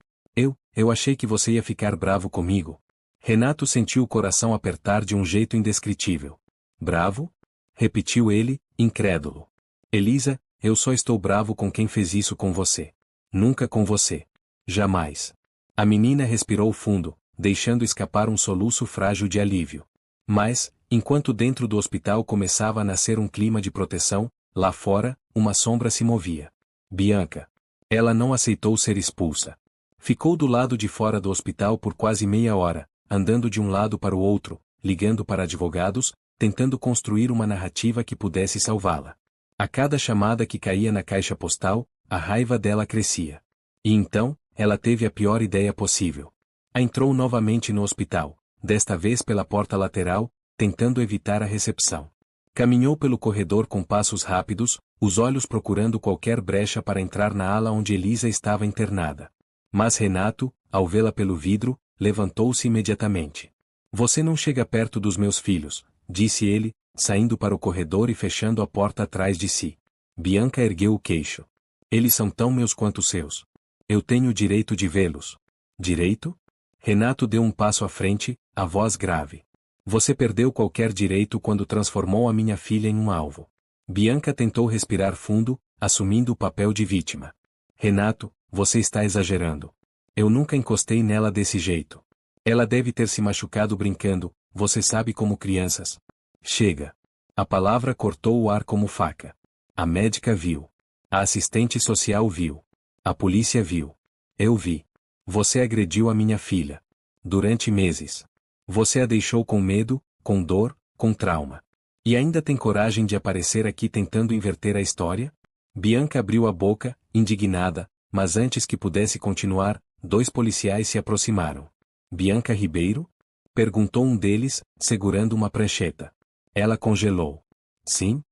Speaker 1: Eu achei que você ia ficar bravo comigo. Renato sentiu o coração apertar de um jeito indescritível. Bravo? Repetiu ele, incrédulo. Elisa, eu só estou bravo com quem fez isso com você. Nunca com você. Jamais. A menina respirou fundo, deixando escapar um soluço frágil de alívio. Mas, enquanto dentro do hospital começava a nascer um clima de proteção, lá fora, uma sombra se movia. Bianca. Ela não aceitou ser expulsa. Ficou do lado de fora do hospital por quase meia hora, andando de um lado para o outro, ligando para advogados, tentando construir uma narrativa que pudesse salvá-la. A cada chamada que caía na caixa postal, a raiva dela crescia. E então, ela teve a pior ideia possível. Entrou novamente no hospital, desta vez pela porta lateral, tentando evitar a recepção. Caminhou pelo corredor com passos rápidos, os olhos procurando qualquer brecha para entrar na ala onde Elisa estava internada. Mas Renato, ao vê-la pelo vidro, levantou-se imediatamente. Você não chega perto dos meus filhos, disse ele, saindo para o corredor e fechando a porta atrás de si. Bianca ergueu o queixo. Eles são tão meus quanto seus. Eu tenho o direito de vê-los. Direito? Renato deu um passo à frente, a voz grave. Você perdeu qualquer direito quando transformou a minha filha em um alvo. Bianca tentou respirar fundo, assumindo o papel de vítima. Renato, você está exagerando. Eu nunca encostei nela desse jeito. Ela deve ter se machucado brincando, você sabe como crianças. Chega. A palavra cortou o ar como faca. A médica viu. A assistente social viu. A polícia viu. Eu vi. Você agrediu a minha filha. Durante meses. Você a deixou com medo, com dor, com trauma. E ainda tem coragem de aparecer aqui tentando inverter a história? Bianca abriu a boca, indignada, mas antes que pudesse continuar, 2 policiais se aproximaram. Bianca Ribeiro? Perguntou um deles, segurando uma prancheta. Ela congelou. Sim?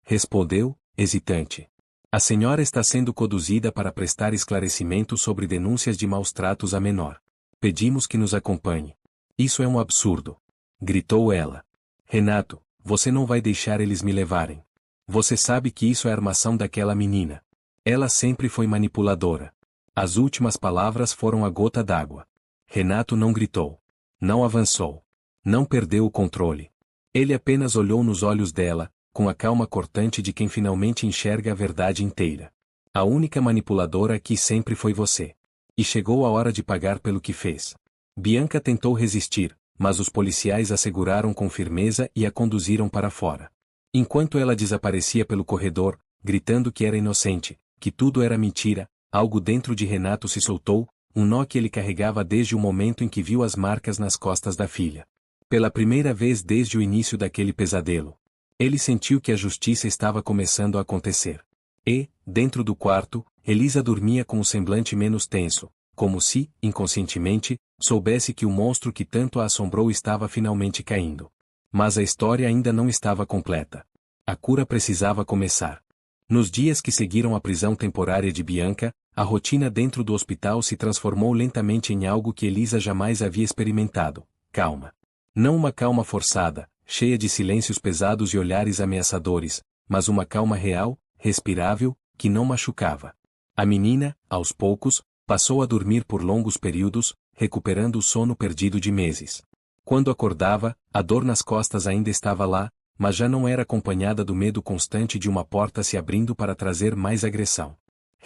Speaker 1: Respondeu, hesitante. A senhora está sendo conduzida para prestar esclarecimento sobre denúncias de maus-tratos a menor. Pedimos que nos acompanhe. Isso é um absurdo. Gritou ela. Renato, você não vai deixar eles me levarem. Você sabe que isso é armação daquela menina. Ela sempre foi manipuladora. As últimas palavras foram a gota d'água. Renato não gritou. Não avançou. Não perdeu o controle. Ele apenas olhou nos olhos dela, com a calma cortante de quem finalmente enxerga a verdade inteira. A única manipuladora aqui sempre foi você. E chegou a hora de pagar pelo que fez. Bianca tentou resistir, mas os policiais a seguraram com firmeza e a conduziram para fora. Enquanto ela desaparecia pelo corredor, gritando que era inocente, que tudo era mentira, algo dentro de Renato se soltou, um nó que ele carregava desde o momento em que viu as marcas nas costas da filha. Pela primeira vez desde o início daquele pesadelo. Ele sentiu que a justiça estava começando a acontecer. E, dentro do quarto, Elisa dormia com o semblante menos tenso, como se, inconscientemente, soubesse que o monstro que tanto a assombrou estava finalmente caindo. Mas a história ainda não estava completa. A cura precisava começar. Nos dias que seguiram a prisão temporária de Bianca, a rotina dentro do hospital se transformou lentamente em algo que Elisa jamais havia experimentado: calma. Não uma calma forçada, cheia de silêncios pesados e olhares ameaçadores, mas uma calma real, respirável, que não machucava. A menina, aos poucos, passou a dormir por longos períodos, recuperando o sono perdido de meses. Quando acordava, a dor nas costas ainda estava lá, mas já não era acompanhada do medo constante de uma porta se abrindo para trazer mais agressão.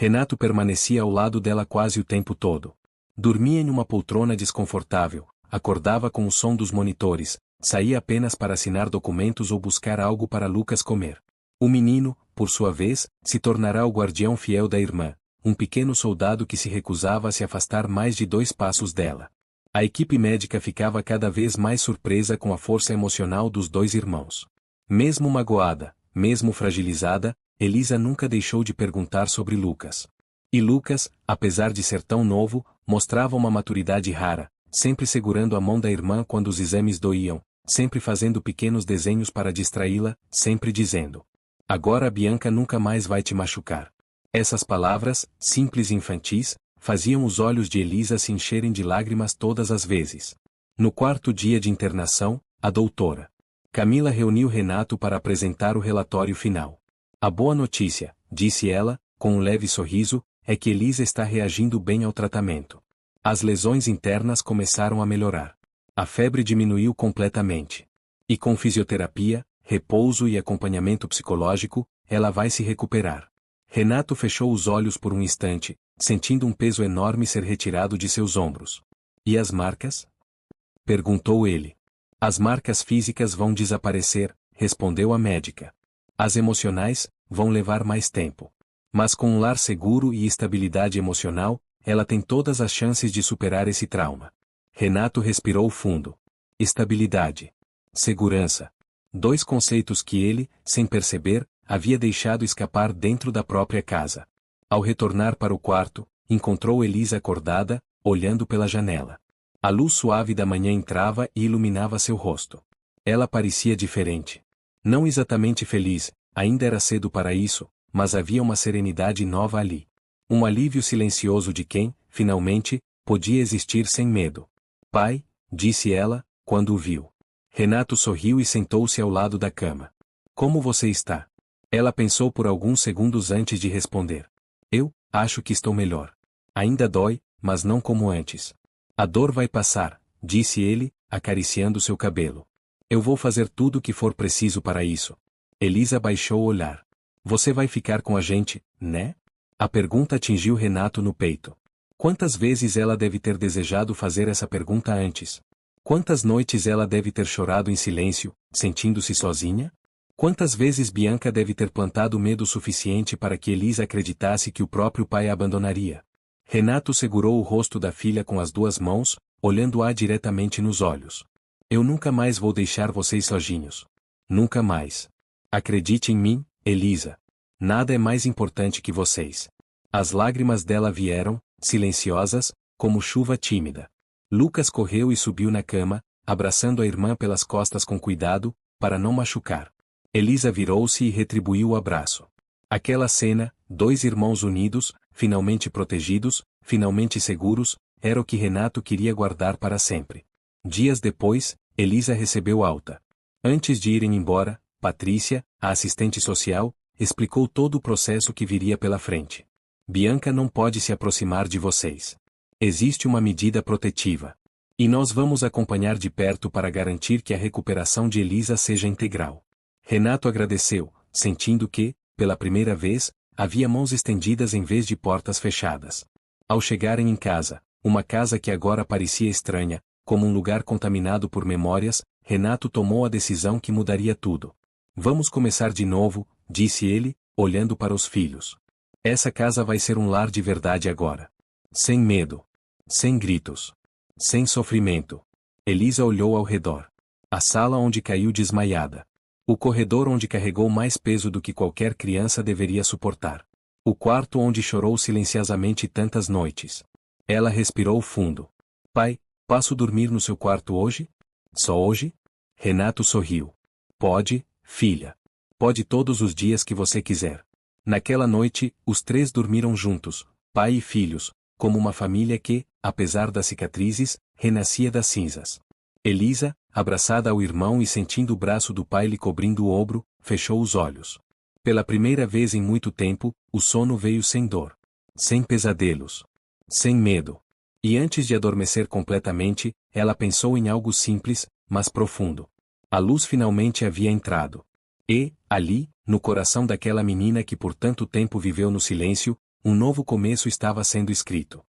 Speaker 1: Renato permanecia ao lado dela quase o tempo todo. Dormia em uma poltrona desconfortável, acordava com o som dos monitores, saía apenas para assinar documentos ou buscar algo para Lucas comer. O menino, por sua vez, se tornará o guardião fiel da irmã, um pequeno soldado que se recusava a se afastar mais de 2 passos dela. A equipe médica ficava cada vez mais surpresa com a força emocional dos 2 irmãos. Mesmo magoada, mesmo fragilizada, Elisa nunca deixou de perguntar sobre Lucas. E Lucas, apesar de ser tão novo, mostrava uma maturidade rara, sempre segurando a mão da irmã quando os exames doíam, sempre fazendo pequenos desenhos para distraí-la, sempre dizendo: "Agora a Bianca nunca mais vai te machucar." Essas palavras, simples e infantis, faziam os olhos de Elisa se encherem de lágrimas todas as vezes. No 4º dia de internação, a doutora Camila reuniu Renato para apresentar o relatório final. "A boa notícia", disse ela, com um leve sorriso, "é que Elisa está reagindo bem ao tratamento. As lesões internas começaram a melhorar. A febre diminuiu completamente. E com fisioterapia, repouso e acompanhamento psicológico, ela vai se recuperar." Renato fechou os olhos por um instante, sentindo um peso enorme ser retirado de seus ombros. "E as marcas?" perguntou ele. "As marcas físicas vão desaparecer", respondeu a médica. "As emocionais vão levar mais tempo. Mas com um lar seguro e estabilidade emocional, ela tem todas as chances de superar esse trauma." Renato respirou fundo. Estabilidade. Segurança. 2 conceitos que ele, sem perceber, havia deixado escapar dentro da própria casa. Ao retornar para o quarto, encontrou Elisa acordada, olhando pela janela. A luz suave da manhã entrava e iluminava seu rosto. Ela parecia diferente. Não exatamente feliz, ainda era cedo para isso, mas havia uma serenidade nova ali. Um alívio silencioso de quem, finalmente, podia existir sem medo. "Pai", disse ela, quando o viu. Renato sorriu e sentou-se ao lado da cama. "Como você está?" Ela pensou por alguns segundos antes de responder. "Eu acho que estou melhor. Ainda dói, mas não como antes." "A dor vai passar", disse ele, acariciando seu cabelo. "Eu vou fazer tudo o que for preciso para isso." Elisa baixou o olhar. "Você vai ficar com a gente, né?" A pergunta atingiu Renato no peito. Quantas vezes ela deve ter desejado fazer essa pergunta antes? Quantas noites ela deve ter chorado em silêncio, sentindo-se sozinha? Quantas vezes Bianca deve ter plantado medo suficiente para que Elisa acreditasse que o próprio pai a abandonaria? Renato segurou o rosto da filha com as 2 mãos, olhando-a diretamente nos olhos. "Eu nunca mais vou deixar vocês sozinhos. Nunca mais. Acredite em mim, Elisa. Nada é mais importante que vocês." As lágrimas dela vieram, silenciosas, como chuva tímida. Lucas correu e subiu na cama, abraçando a irmã pelas costas com cuidado, para não machucar. Elisa virou-se e retribuiu o abraço. Aquela cena, 2 irmãos unidos, finalmente protegidos, finalmente seguros, era o que Renato queria guardar para sempre. Dias depois, Elisa recebeu alta. Antes de irem embora, Patrícia, a assistente social, explicou todo o processo que viria pela frente. "Bianca não pode se aproximar de vocês. Existe uma medida protetiva. E nós vamos acompanhar de perto para garantir que a recuperação de Elisa seja integral." Renato agradeceu, sentindo que, pela primeira vez, havia mãos estendidas em vez de portas fechadas. Ao chegarem em casa, uma casa que agora parecia estranha, como um lugar contaminado por memórias, Renato tomou a decisão que mudaria tudo. "Vamos começar de novo", disse ele, olhando para os filhos. "Essa casa vai ser um lar de verdade agora. Sem medo. Sem gritos. Sem sofrimento." Elisa olhou ao redor. A sala onde caiu desmaiada. O corredor onde carregou mais peso do que qualquer criança deveria suportar. O quarto onde chorou silenciosamente tantas noites. Ela respirou fundo. "Pai, posso dormir no seu quarto hoje? Só hoje?" Renato sorriu. "Pode, filha. Pode todos os dias que você quiser." Naquela noite, os 3 dormiram juntos, pai e filhos, como uma família que, apesar das cicatrizes, renascia das cinzas. Elisa, abraçada ao irmão e sentindo o braço do pai lhe cobrindo o ombro, fechou os olhos. Pela primeira vez em muito tempo, o sono veio sem dor. Sem pesadelos. Sem medo. E antes de adormecer completamente, ela pensou em algo simples, mas profundo. A luz finalmente havia entrado. E, ali, no coração daquela menina que por tanto tempo viveu no silêncio, Um novo começo estava sendo escrito.